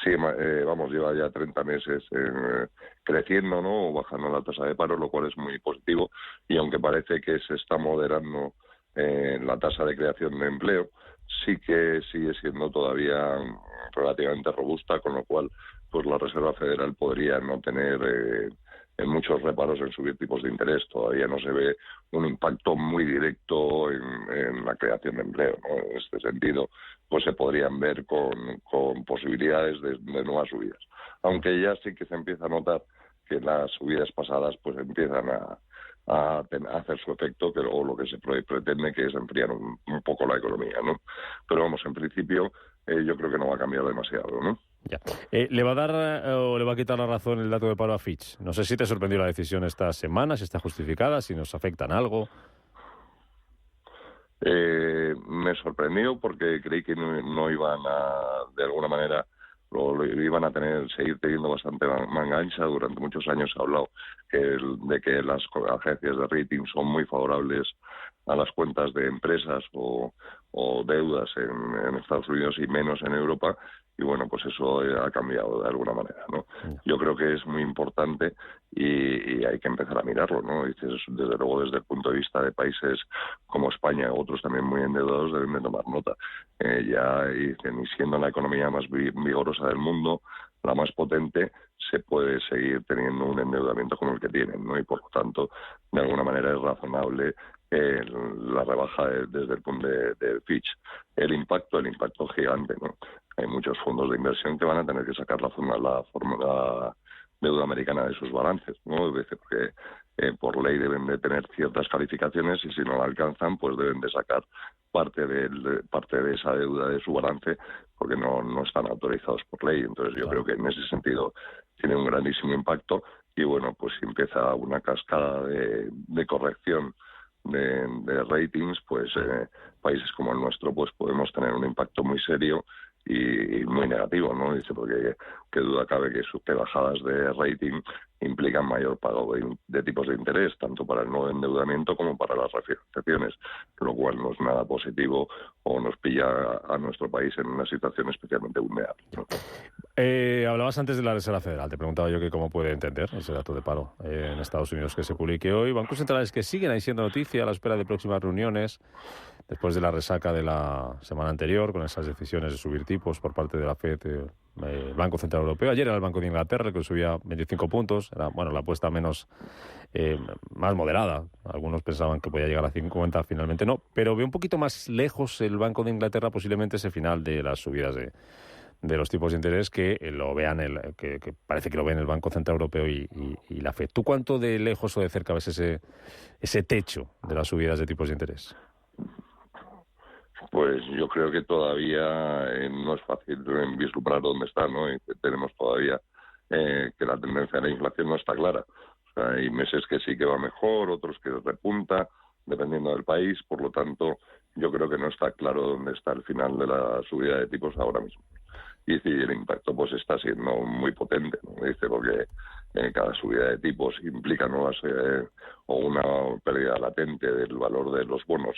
lleva ya 30 meses creciendo, ¿no? O bajando la tasa de paro, lo cual es muy positivo. Y aunque parece que se está moderando la tasa de creación de empleo, sí que sigue siendo todavía relativamente robusta, con lo cual pues la Reserva Federal podría no tener en muchos reparos en subir tipos de interés. Todavía no se ve un impacto muy directo en la creación de empleo, ¿no? En este sentido, pues se podrían ver con posibilidades de nuevas subidas. Aunque ya sí que se empieza a notar que las subidas pasadas pues empiezan a hacer su efecto, o lo que se pretende, que es enfriar un poco la economía, ¿no? Pero vamos, en principio yo creo que no va a cambiar demasiado, ¿no? Ya. ¿Le va a dar o le va a quitar la razón el dato de paro a Fitch? No sé si te sorprendió la decisión esta semana, si está justificada, si nos afecta en algo. Me sorprendió porque creí que no iban a, de alguna manera, lo iban a seguir teniendo bastante manga ancha. Durante muchos años se ha hablado de que las agencias de rating son muy favorables a las cuentas de empresas o deudas en Estados Unidos y menos en Europa. Y bueno, pues eso ha cambiado de alguna manera, ¿no? Yo creo que es muy importante y hay que empezar a mirarlo, ¿no? Desde luego, desde el punto de vista de países como España, otros también muy endeudados, deben de tomar nota. Y siendo la economía más vigorosa del mundo, la más potente, se puede seguir teniendo un endeudamiento como el que tienen, ¿no? Y por lo tanto, de alguna manera es razonable la rebaja desde el punto de Fitch. El impacto gigante, ¿no? Hay muchos fondos de inversión que van a tener que sacar la deuda americana de sus balances, ¿no? Porque por ley deben de tener ciertas calificaciones, y si no la alcanzan, pues deben de sacar parte de esa deuda de su balance, porque no están autorizados por ley. Entonces yo creo que en ese sentido tiene un grandísimo impacto, y bueno, pues si empieza una cascada de corrección de ratings, pues países como el nuestro pues podemos tener un impacto muy serio y muy negativo, ¿no? Dice, porque qué duda cabe que bajadas de rating implican mayor pago de tipos de interés, tanto para el nuevo endeudamiento como para las refinanciaciones, lo cual no es nada positivo o nos pilla a nuestro país en una situación especialmente vulnerable, ¿no? Hablabas antes de la Reserva Federal. Te preguntaba yo que cómo puede entender ese dato de paro en Estados Unidos que se publique hoy. Bancos centrales que siguen ahí siendo noticia a la espera de próximas reuniones, después de la resaca de la semana anterior, con esas decisiones de subir tipos por parte de la FED, el Banco Central Europeo. Ayer era el Banco de Inglaterra el que subía 25 puntos. Era, bueno, la apuesta más moderada. Algunos pensaban que podía llegar a 50, finalmente no. Pero ve un poquito más lejos el Banco de Inglaterra posiblemente ese final de las subidas de los tipos de interés, que lo vean que parece que lo ven el Banco Central Europeo y la FED. ¿Tú cuánto de lejos o de cerca ves ese techo de las subidas de tipos de interés? Pues yo creo que todavía no es fácil vislumbrar dónde está, ¿no? Y tenemos todavía que la tendencia de la inflación no está clara. O sea, hay meses que sí que va mejor, otros que repunta, dependiendo del país. Por lo tanto, yo creo que no está claro dónde está el final de la subida de tipos ahora mismo. Y si el impacto pues está siendo muy potente, ¿no? Dice, porque cada subida de tipos implica nuevas o una pérdida latente del valor de los bonos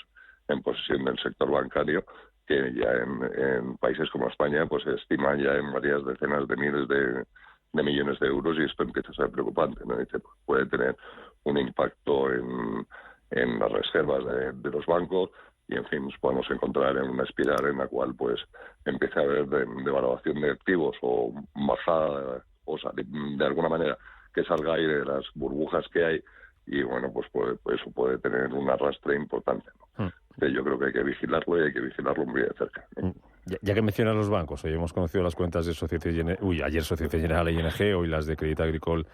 en posesión del sector bancario, que ya en países como España pues se estima ya en varias decenas de miles de millones de euros, y esto empieza a ser preocupante, ¿no? Dice, pues puede tener un impacto en las reservas de los bancos, y en fin, nos podemos encontrar en una espiral en la cual pues empieza a haber devaluación de activos o bajada, o sea, de alguna manera que salga aire de las burbujas que hay, y bueno, pues eso puede tener un arrastre importante, ¿no? que yo creo que hay que vigilarlo y hay que vigilarlo muy de cerca, ¿no? Ya que mencionas los bancos, hoy hemos conocido las cuentas de ayer Société Générale y ING, hoy las de Crédit Agricole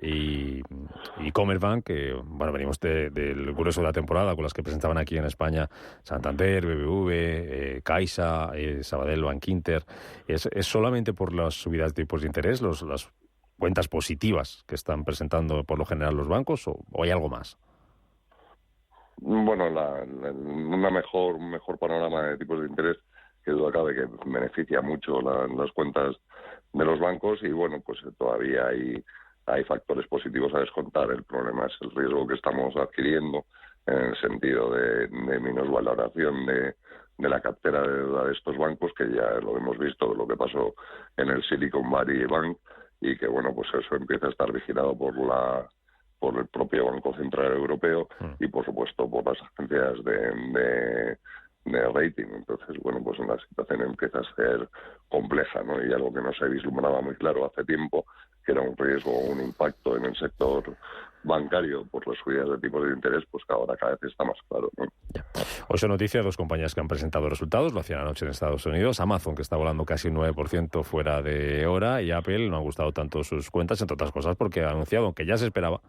y Commerzbank, que bueno, venimos del grueso de la temporada con las que presentaban aquí en España Santander, BBV, Caixa, Sabadell, Bankinter. ¿Es solamente por las subidas de tipos de interés, las cuentas positivas que están presentando por lo general los bancos, o hay algo más? Bueno, un mejor panorama de tipos de interés, que duda cabe que beneficia mucho las cuentas de los bancos, y bueno, pues todavía hay factores positivos a descontar. El problema es el riesgo que estamos adquiriendo en el sentido de minusvaloración de la cartera de deuda de estos bancos, que ya lo hemos visto, lo que pasó en el Silicon Valley Bank, y que bueno, pues eso empieza a estar vigilado por el propio Banco Central Europeo y por supuesto por las agencias de rating. Entonces, bueno, pues la situación empieza a ser compleja, ¿no? Y algo que no se vislumbraba muy claro hace tiempo, que era un riesgo, un impacto en el sector bancario por las subidas de tipos de interés, pues que ahora cada vez está más claro, ¿no? Hoy son noticias dos compañías que han presentado resultados, lo hacían anoche en Estados Unidos. Amazon, que está volando casi un 9% fuera de hora, y Apple no han gustado tanto sus cuentas, entre otras cosas porque ha anunciado, aunque ya se esperaba,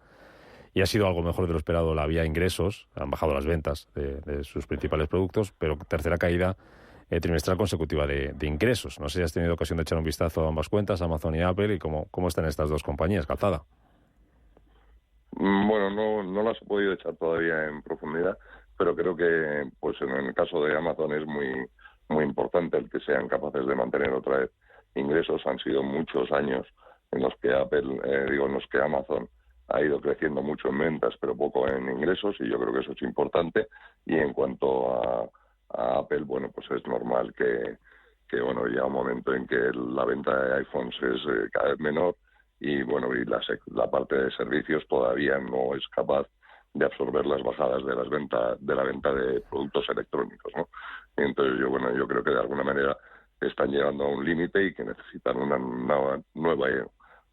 y ha sido algo mejor de lo esperado la vía ingresos, han bajado las ventas de sus principales productos, pero tercera caída trimestral consecutiva de ingresos. No sé si has tenido ocasión de echar un vistazo a ambas cuentas, Amazon y Apple, y cómo están estas dos compañías, Calzada. Bueno, no las he podido echar todavía en profundidad, pero creo que pues en el caso de Amazon es muy importante el que sean capaces de mantener otra vez ingresos. Han sido muchos años en los que en los que Amazon ha ido creciendo mucho en ventas, pero poco en ingresos, y yo creo que eso es importante. Y en cuanto a Apple, bueno, pues es normal que bueno, llega un momento en que la venta de iPhones es cada vez menor, y bueno, y la parte de servicios todavía no es capaz de absorber las bajadas de la venta de productos electrónicos, ¿no? Y entonces yo creo que de alguna manera están llegando a un límite y que necesitan un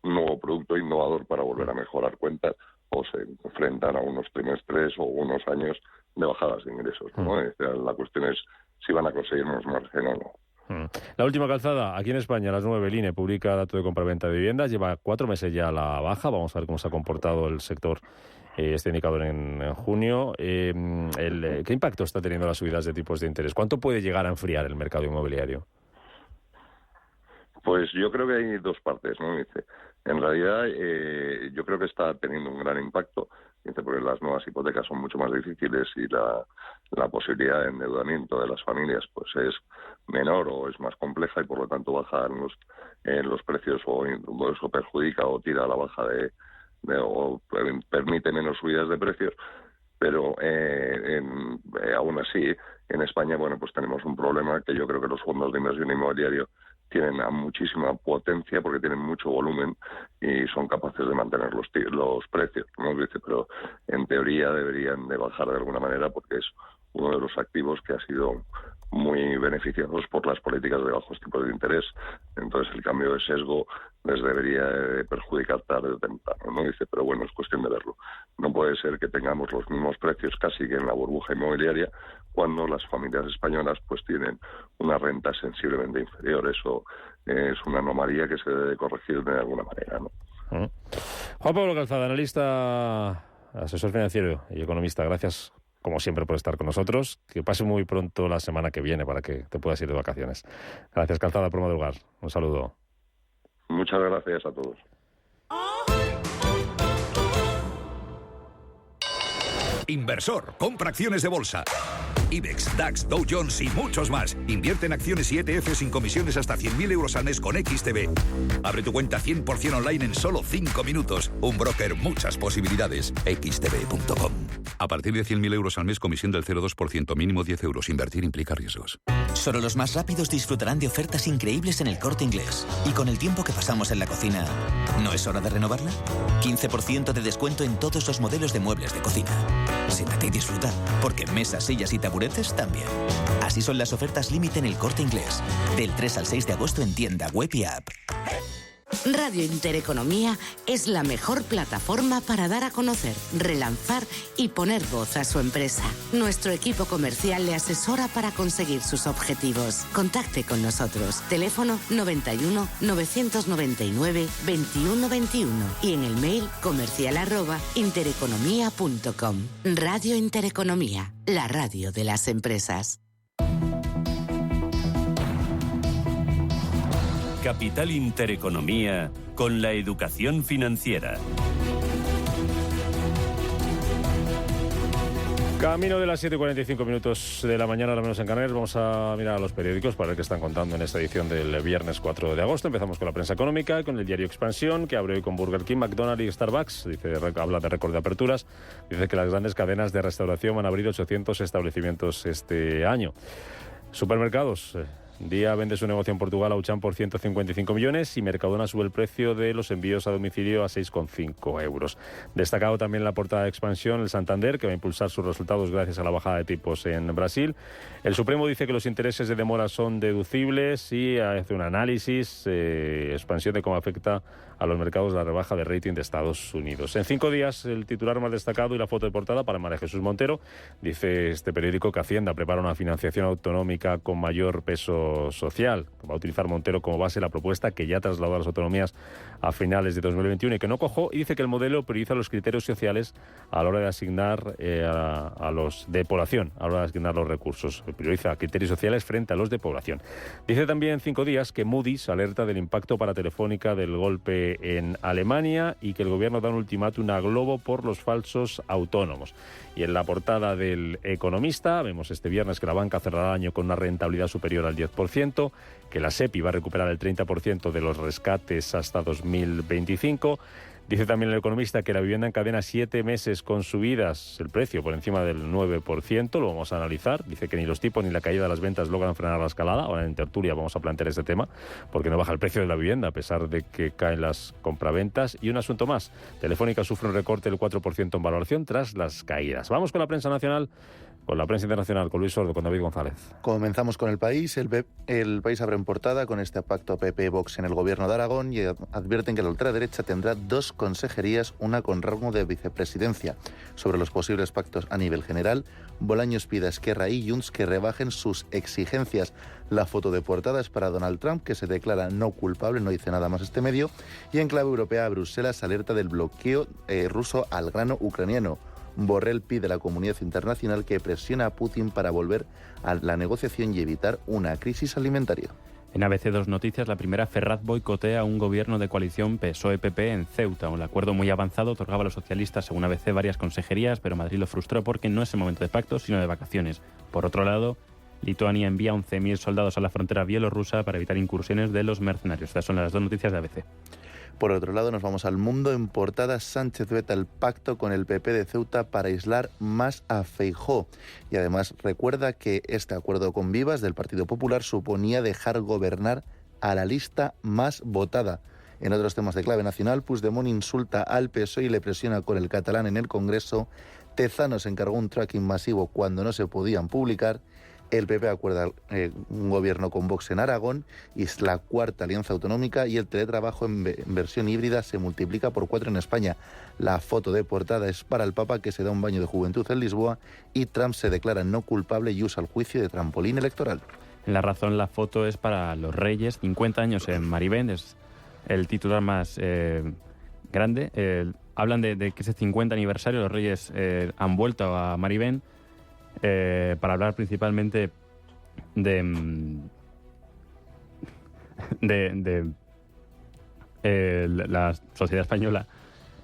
nuevo producto innovador para volver a mejorar cuentas, o se enfrentan a unos trimestres o unos años de bajadas de ingresos, ¿no? La cuestión es si van a conseguir más margen o no. La última, Calzada, aquí en España, a las 9, el INE publica dato de compraventa de viviendas, lleva 4 meses ya a la baja. Vamos a ver cómo se ha comportado el sector, este indicador en junio. ¿Qué impacto está teniendo las subidas de tipos de interés? ¿Cuánto puede llegar a enfriar el mercado inmobiliario? Pues yo creo que hay dos partes, ¿no? En realidad, yo creo que está teniendo un gran impacto, porque las nuevas hipotecas son mucho más difíciles y la posibilidad de endeudamiento de las familias pues es menor o es más compleja, y por lo tanto bajan los precios, o eso perjudica o tira a la baja o permite menos subidas de precios. Pero aún así, en España, bueno, pues tenemos un problema que yo creo que los fondos de inversión inmobiliario tienen a muchísima potencia porque tienen mucho volumen y son capaces de mantener los precios, ¿no? Pero en teoría deberían de bajar de alguna manera, porque es uno de los activos que ha sido muy beneficiados por las políticas de bajos tipos de interés. Entonces el cambio de sesgo les debería de perjudicar tarde o temprano, ¿no? Pero bueno, es cuestión de verlo. No puede ser que tengamos los mismos precios casi que en la burbuja inmobiliaria, cuando las familias españolas pues tienen unas rentas sensiblemente inferiores. Eso es una anomalía que se debe corregir de alguna manera, ¿no? Juan Pablo Calzada, analista, asesor financiero y economista, gracias como siempre por estar con nosotros. Que pase muy pronto la semana que viene para que te puedas ir de vacaciones. Gracias, Calzada, por madrugar. Un saludo. Muchas gracias a todos. Inversor, compra acciones de bolsa. IBEX, DAX, Dow Jones y muchos más. Invierte en acciones y ETF sin comisiones hasta 100.000 euros al mes con XTB. Abre tu cuenta 100% online en solo 5 minutos. Un broker, muchas posibilidades. XTB.com. A partir de 100.000 euros al mes, comisión del 0,2%, mínimo 10 euros. Invertir implica riesgos. Solo los más rápidos disfrutarán de ofertas increíbles en El Corte Inglés. Y con el tiempo que pasamos en la cocina, ¿no es hora de renovarla? 15% de descuento en todos los modelos de muebles de cocina. Siéntate y disfruta, porque mesas, sillas y taburetes también. Así son las ofertas límite en El Corte Inglés. Del 3 al 6 de agosto en tienda, web y app. Radio Intereconomía es la mejor plataforma para dar a conocer, relanzar y poner voz a su empresa. Nuestro equipo comercial le asesora para conseguir sus objetivos. Contacte con nosotros. Teléfono 91 999 21 21 y en el mail comercial@intereconomia.com. Radio Intereconomía, la radio de las empresas. Capital Intereconomía con la educación financiera. Camino de las 7:45 minutos de la mañana, ahora menos en Canarias. Vamos a mirar a los periódicos para ver qué están contando en esta edición del viernes 4 de agosto. Empezamos con la prensa económica, con el diario Expansión, que abre hoy con Burger King, McDonald's y Starbucks. Habla de récord de aperturas. Dice que las grandes cadenas de restauración van a abrir 800 establecimientos este año. Supermercados. Día vende su negocio en Portugal a Auchan por 155 millones y Mercadona sube el precio de los envíos a domicilio a 6,5 euros. Destacado también en la portada de Expansión el Santander, que va a impulsar sus resultados gracias a la bajada de tipos en Brasil. El Supremo dice que los intereses de demora son deducibles y hace un análisis, Expansión, de cómo afecta a los mercados la rebaja de rating de Estados Unidos. En 5 días, el titular más destacado y la foto de portada para María Jesús Montero. Dice este periódico que Hacienda prepara una financiación autonómica con mayor peso social. Va a utilizar Montero como base la propuesta que ya trasladó a las autonomías a finales de 2021 y que no cojó, y dice que el modelo prioriza los criterios sociales a la hora de asignar a los de población, a la hora de asignar los recursos. Prioriza criterios sociales frente a los de población. Dice también en 5 días que Moody's alerta del impacto para Telefónica del golpe en Alemania y que el gobierno da un ultimátum a Globo por los falsos autónomos. Y en la portada del Economista vemos este viernes que la banca cerrará el año con una rentabilidad superior al 10%, que la SEPI va a recuperar el 30% de los rescates hasta 2025. Dice también el Economista que la vivienda encadena 7 meses con subidas, el precio por encima del 9%, lo vamos a analizar. Dice que ni los tipos ni la caída de las ventas logran frenar la escalada. Ahora en tertulia vamos a plantear este tema, porque no baja el precio de la vivienda a pesar de que caen las compraventas. Y un asunto más, Telefónica sufre un recorte del 4% en valoración tras las caídas. Vamos con la prensa nacional, con la prensa internacional, con Luis Sordo, con David González. Comenzamos con El País. El País abre en portada con este pacto PP-Vox en el gobierno de Aragón y advierten que la ultraderecha tendrá 2 consejerías, una con rango de vicepresidencia. Sobre los posibles pactos a nivel general, Bolaños pide a Esquerra y Junts que rebajen sus exigencias. La foto de portada es para Donald Trump, que se declara no culpable, no dice nada más este medio. Y en clave europea, Bruselas alerta del bloqueo ruso al grano ucraniano. Borrell pide a la comunidad internacional que presione a Putin para volver a la negociación y evitar una crisis alimentaria. En ABC 2 Noticias, la primera, Ferraz boicotea un gobierno de coalición PSOE-PP en Ceuta. Un acuerdo muy avanzado otorgaba a los socialistas, según ABC, varias consejerías, pero Madrid lo frustró porque no es el momento de pactos, sino de vacaciones. Por otro lado, Lituania envía 11.000 soldados a la frontera bielorrusa para evitar incursiones de los mercenarios. Estas son las 2 noticias de ABC. Por otro lado, nos vamos al Mundo. En portada, Sánchez veta el pacto con el PP de Ceuta para aislar más a Feijóo. Y además recuerda que este acuerdo con Vivas del Partido Popular suponía dejar gobernar a la lista más votada. En otros temas de clave nacional, Puigdemont insulta al PSOE y le presiona con el catalán en el Congreso. Tezanos encargó un tracking masivo cuando no se podían publicar. El PP acuerda un gobierno con Vox en Aragón y es la 4ª alianza autonómica, y el teletrabajo en versión híbrida se multiplica por 4 en España. La foto de portada es para el Papa, que se da un baño de juventud en Lisboa, y Trump se declara no culpable y usa el juicio de trampolín electoral. En La Razón, la foto es para los Reyes, 50 años en Maribén, es el titular más grande. Hablan de que ese 50 aniversario los Reyes han vuelto a Maribén, para hablar principalmente de la sociedad española.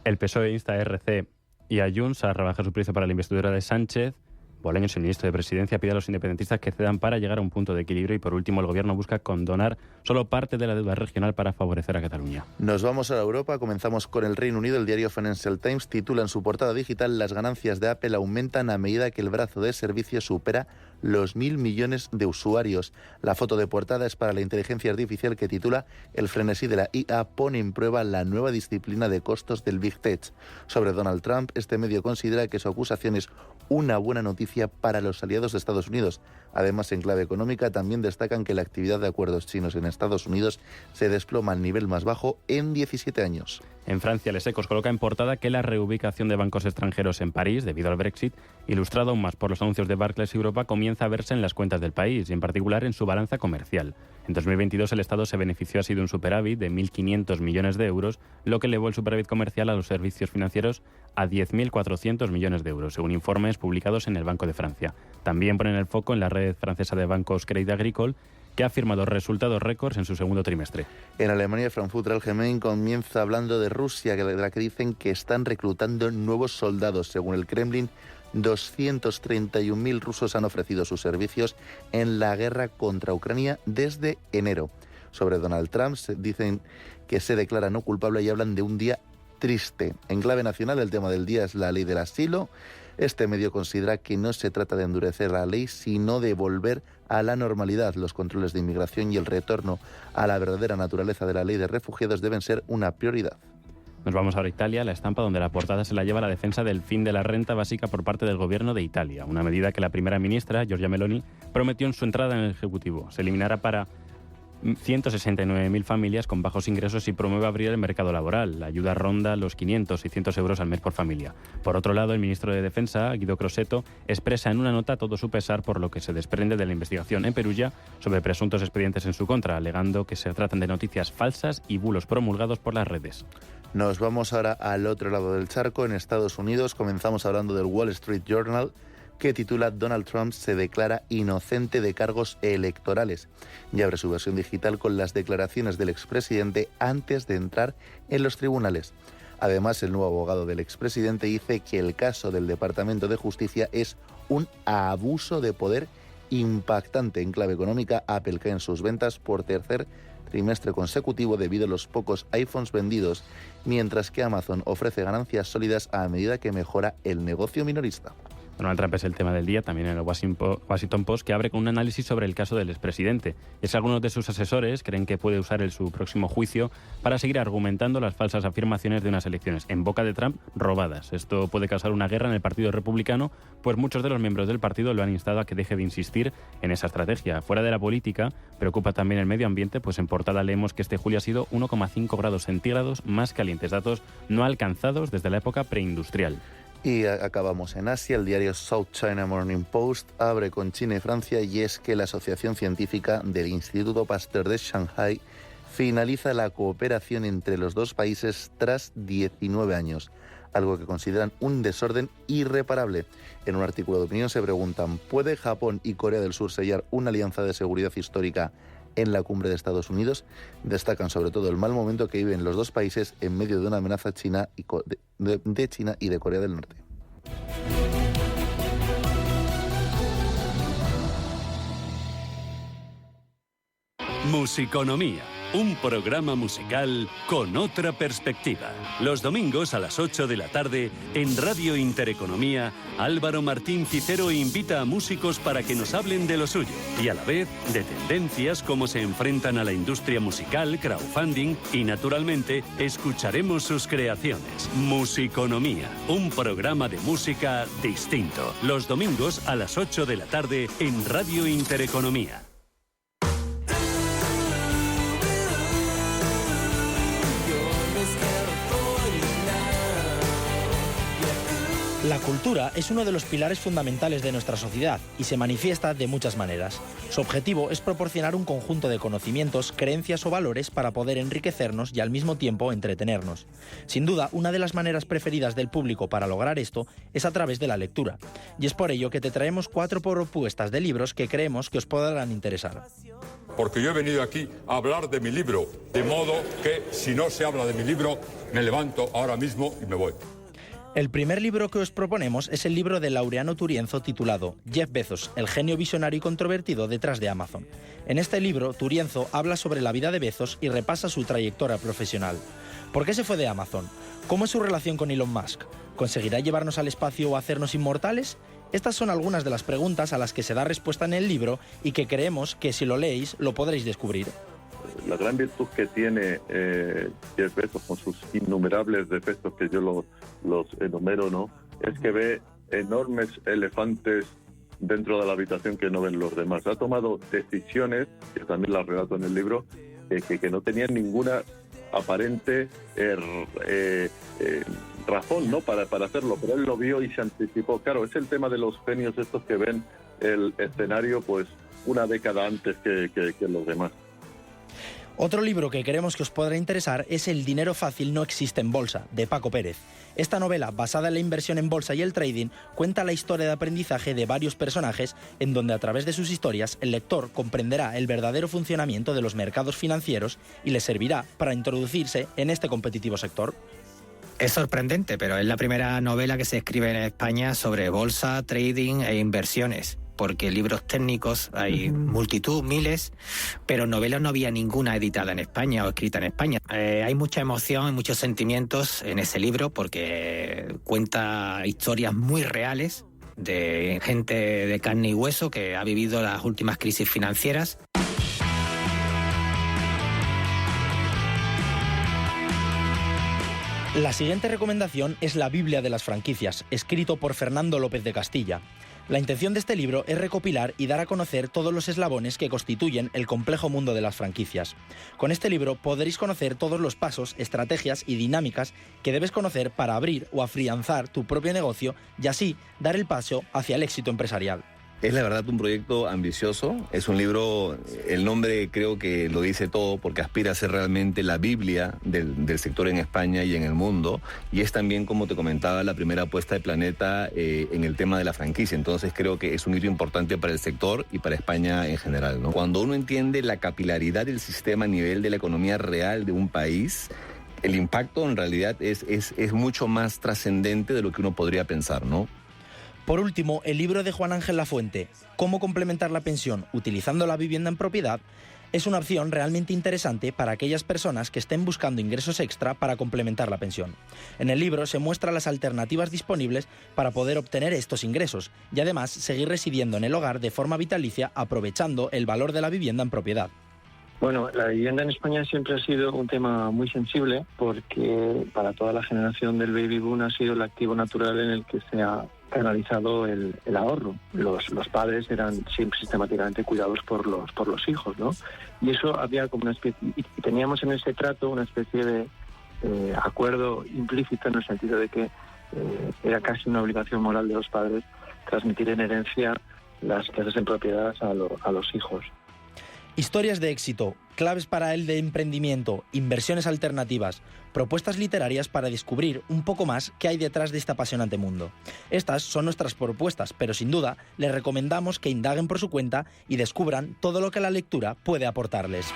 El PSOE insta a RC y a Junts a rebajar su precio para la investidura de Sánchez. Bolaños, el ministro de Presidencia, pide a los independentistas que cedan para llegar a un punto de equilibrio. Y por último, el gobierno busca condonar solo parte de la deuda regional para favorecer a Cataluña. Nos vamos a Europa. Comenzamos con el Reino Unido. El diario Financial Times titula en su portada digital: las ganancias de Apple aumentan a medida que el brazo de servicio supera los 1.000 millones de usuarios. La foto de portada es para la inteligencia artificial, que titula: el frenesí de la IA pone en prueba la nueva disciplina de costos del Big Tech. Sobre Donald Trump, este medio considera que su acusación es una buena noticia para los aliados de Estados Unidos. Además, en clave económica, también destacan que la actividad de acuerdos chinos en Estados Unidos se desploma al nivel más bajo en 17 años. En Francia, Les Echos coloca en portada que la reubicación de bancos extranjeros en París, debido al Brexit, ilustrado aún más por los anuncios de Barclays Europa, comienza a verse en las cuentas del país y en particular en su balanza comercial. En 2022 el Estado se benefició así de un superávit de 1.500 millones de euros, lo que elevó el superávit comercial a los servicios financieros a 10.400 millones de euros, según informes publicados en el Banco de Francia. También ponen el foco en la red francesa de bancos Crédit Agricole, que ha firmado resultados récords en su segundo trimestre. En Alemania, Frankfurt Allgemein comienza hablando de Rusia, de la que dicen que están reclutando nuevos soldados. Según el Kremlin, 231.000 rusos han ofrecido sus servicios en la guerra contra Ucrania desde enero. Sobre Donald Trump, dicen que se declara no culpable y hablan de un día triste. En clave nacional, el tema del día es la ley del asilo. Este medio considera que no se trata de endurecer la ley, sino de volver a la normalidad. Los controles de inmigración y el retorno a la verdadera naturaleza de la ley de refugiados deben ser una prioridad. Nos vamos ahora a Italia, la estampa donde la portada se la lleva la defensa del fin de la renta básica por parte del gobierno de Italia, una medida que la primera ministra, Giorgia Meloni, prometió en su entrada en el Ejecutivo. Se eliminará para 169.000 familias con bajos ingresos y promueve abrir el mercado laboral. La ayuda ronda los 500-600 euros al mes por familia. Por otro lado, el ministro de Defensa, Guido Crosetto, expresa en una nota todo su pesar por lo que se desprende de la investigación en Perugia sobre presuntos expedientes en su contra, alegando que se tratan de noticias falsas y bulos promulgados por las redes. Nos vamos ahora al otro lado del charco, en Estados Unidos. Comenzamos hablando del Wall Street Journal, que titula Donald Trump se declara inocente de cargos electorales y abre su versión digital con las declaraciones del expresidente antes de entrar en los tribunales. Además, el nuevo abogado del expresidente dice que el caso del Departamento de Justicia es un abuso de poder impactante. En clave económica, Apple cae en sus ventas por tercer trimestre consecutivo debido a los pocos iPhones vendidos, mientras que Amazon ofrece ganancias sólidas a medida que mejora el negocio minorista. Donald Trump es el tema del día, también en el Washington Post, que abre con un análisis sobre el caso del expresidente. Es que algunos de sus asesores creen que puede usar su próximo juicio para seguir argumentando las falsas afirmaciones de unas elecciones, en boca de Trump, robadas. Esto puede causar una guerra en el Partido Republicano, pues muchos de los miembros del partido lo han instado a que deje de insistir en esa estrategia. Fuera de la política, preocupa también el medio ambiente, pues en portada leemos que este julio ha sido 1,5 grados centígrados más calientes, datos no alcanzados desde la época preindustrial. Y acabamos en Asia. El diario South China Morning Post abre con China y Francia, y es que la Asociación Científica del Instituto Pasteur de Shanghái finaliza la cooperación entre los dos países tras 19 años, algo que consideran un desorden irreparable. En un artículo de opinión se preguntan, ¿puede Japón y Corea del Sur sellar una alianza de seguridad histórica en la cumbre de Estados Unidos? Destacan sobre todo el mal momento que viven los dos países en medio de una amenaza china de China y de Corea del Norte. Musiconomía, un programa musical con otra perspectiva. Los domingos a las 8 de la tarde, en Radio Intereconomía, Álvaro Martín Cicero invita a músicos para que nos hablen de lo suyo y a la vez de tendencias, cómo se enfrentan a la industria musical, crowdfunding y, naturalmente, escucharemos sus creaciones. Musiconomía, un programa de música distinto. Los domingos a las 8 de la tarde en Radio Intereconomía. La cultura es uno de los pilares fundamentales de nuestra sociedad y se manifiesta de muchas maneras. Su objetivo es proporcionar un conjunto de conocimientos, creencias o valores para poder enriquecernos y al mismo tiempo entretenernos. Sin duda, una de las maneras preferidas del público para lograr esto es a través de la lectura. Y es por ello que te traemos 4 propuestas de libros que creemos que os podrán interesar. Porque yo he venido aquí a hablar de mi libro, de modo que si no se habla de mi libro, me levanto ahora mismo y me voy. El primer libro que os proponemos es el libro de Laureano Turienzo titulado Jeff Bezos, el genio visionario y controvertido detrás de Amazon. En este libro, Turienzo habla sobre la vida de Bezos y repasa su trayectoria profesional. ¿Por qué se fue de Amazon? ¿Cómo es su relación con Elon Musk? ¿Conseguirá llevarnos al espacio o hacernos inmortales? Estas son algunas de las preguntas a las que se da respuesta en el libro y que creemos que si lo leéis lo podréis descubrir. La gran virtud que tiene Jeff Bezos, con sus innumerables defectos que yo los enumero, ¿no?, es que ve enormes elefantes dentro de la habitación que no ven los demás. Ha tomado decisiones, que también las relato en el libro, que no tenían ninguna aparente razón, ¿no?, para hacerlo, pero él lo vio y se anticipó. Claro, es el tema de los genios estos que ven el escenario pues una década antes que los demás. Otro libro que queremos que os podrá interesar es El dinero fácil no existe en bolsa, de Paco Pérez. Esta novela, basada en la inversión en bolsa y el trading, cuenta la historia de aprendizaje de varios personajes, en donde a través de sus historias el lector comprenderá el verdadero funcionamiento de los mercados financieros y le servirá para introducirse en este competitivo sector. Es sorprendente, pero es la primera novela que se escribe en España sobre bolsa, trading e inversiones. Porque libros técnicos hay multitud, miles, pero novelas no había ninguna editada en España o escrita en España. Hay mucha emoción y muchos sentimientos en ese libro porque cuenta historias muy reales de gente de carne y hueso que ha vivido las últimas crisis financieras. La siguiente recomendación es La Biblia de las franquicias, escrito por Fernando López de Castilla. La intención de este libro es recopilar y dar a conocer todos los eslabones que constituyen el complejo mundo de las franquicias. Con este libro podréis conocer todos los pasos, estrategias y dinámicas que debes conocer para abrir o afianzar tu propio negocio y así dar el paso hacia el éxito empresarial. Es la verdad un proyecto ambicioso, es un libro, el nombre creo que lo dice todo porque aspira a ser realmente la Biblia del sector en España y en el mundo, y es también, como te comentaba, la primera apuesta de Planeta en el tema de la franquicia. Entonces creo que es un hito importante para el sector y para España en general, ¿no? Cuando uno entiende la capilaridad del sistema a nivel de la economía real de un país, el impacto en realidad es mucho más trascendente de lo que uno podría pensar, ¿no? Por último, el libro de Juan Ángel Lafuente, Cómo complementar la pensión utilizando la vivienda en propiedad, es una opción realmente interesante para aquellas personas que estén buscando ingresos extra para complementar la pensión. En el libro se muestran las alternativas disponibles para poder obtener estos ingresos y además seguir residiendo en el hogar de forma vitalicia aprovechando el valor de la vivienda en propiedad. Bueno, la vivienda en España siempre ha sido un tema muy sensible porque para toda la generación del baby boom ha sido el activo natural en el que se ha canalizado el ahorro. Los padres eran siempre sistemáticamente cuidados por los hijos, ¿no? Y eso había como una especie, y teníamos en ese trato una especie de acuerdo implícito en el sentido de que era casi una obligación moral de los padres transmitir en herencia las clases en propiedad a los hijos. Historias de éxito, claves para el de emprendimiento, inversiones alternativas, propuestas literarias para descubrir un poco más qué hay detrás de este apasionante mundo. Estas son nuestras propuestas, pero sin duda les recomendamos que indaguen por su cuenta y descubran todo lo que la lectura puede aportarles.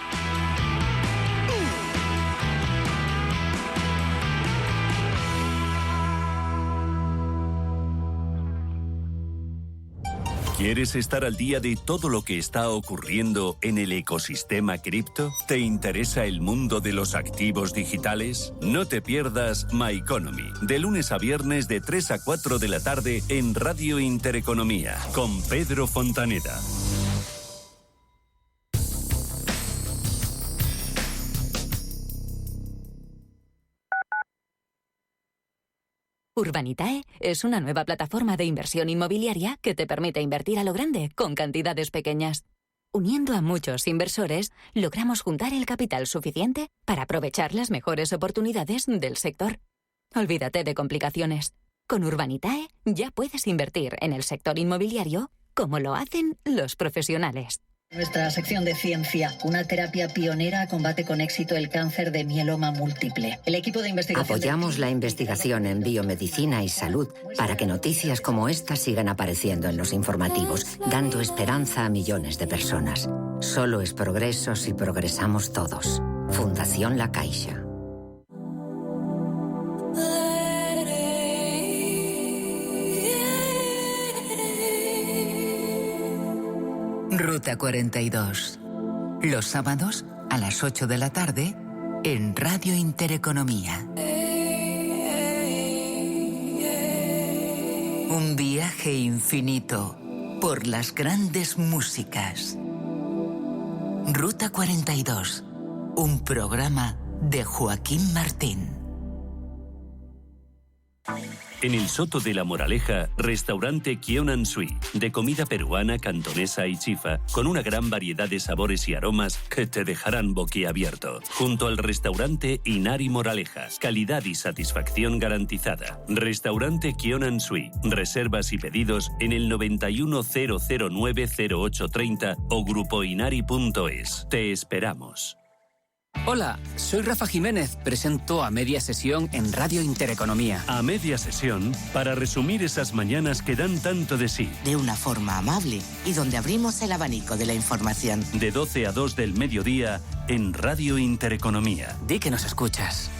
¿Quieres estar al día de todo lo que está ocurriendo en el ecosistema cripto? ¿Te interesa el mundo de los activos digitales? No te pierdas My Economy, de lunes a viernes de 3 a 4 de la tarde en Radio Intereconomía, con Pedro Fontaneda. Urbanitae es una nueva plataforma de inversión inmobiliaria que te permite invertir a lo grande con cantidades pequeñas. Uniendo a muchos inversores, logramos juntar el capital suficiente para aprovechar las mejores oportunidades del sector. Olvídate de complicaciones. Con Urbanitae ya puedes invertir en el sector inmobiliario como lo hacen los profesionales. Nuestra sección de ciencia, una terapia pionera combate con éxito el cáncer de mieloma múltiple. El equipo de investigación... Apoyamos la investigación en biomedicina y salud para que noticias como esta sigan apareciendo en los informativos, dando esperanza a millones de personas. Solo es progreso si progresamos todos. Fundación La Caixa. Ruta 42. Los sábados a las 8 de la tarde en Radio Intereconomía. Un viaje infinito por las grandes músicas. Ruta 42. Un programa de Joaquín Martín. En el Soto de la Moraleja, restaurante Kionan Sui, de comida peruana, cantonesa y chifa, con una gran variedad de sabores y aromas que te dejarán boquiabierto. Junto al restaurante Inari Moraleja, calidad y satisfacción garantizada. Restaurante Kionan Sui, reservas y pedidos en el 910090830 o grupoinari.es. Te esperamos. Hola, soy Rafa Jiménez, presento A Media Sesión en Radio Intereconomía. A Media Sesión, para resumir esas mañanas que dan tanto de sí. De una forma amable y donde abrimos el abanico de la información. De 12 a 2 del mediodía en Radio Intereconomía. Di que nos escuchas.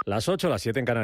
Las 8, las 7 en Canarias.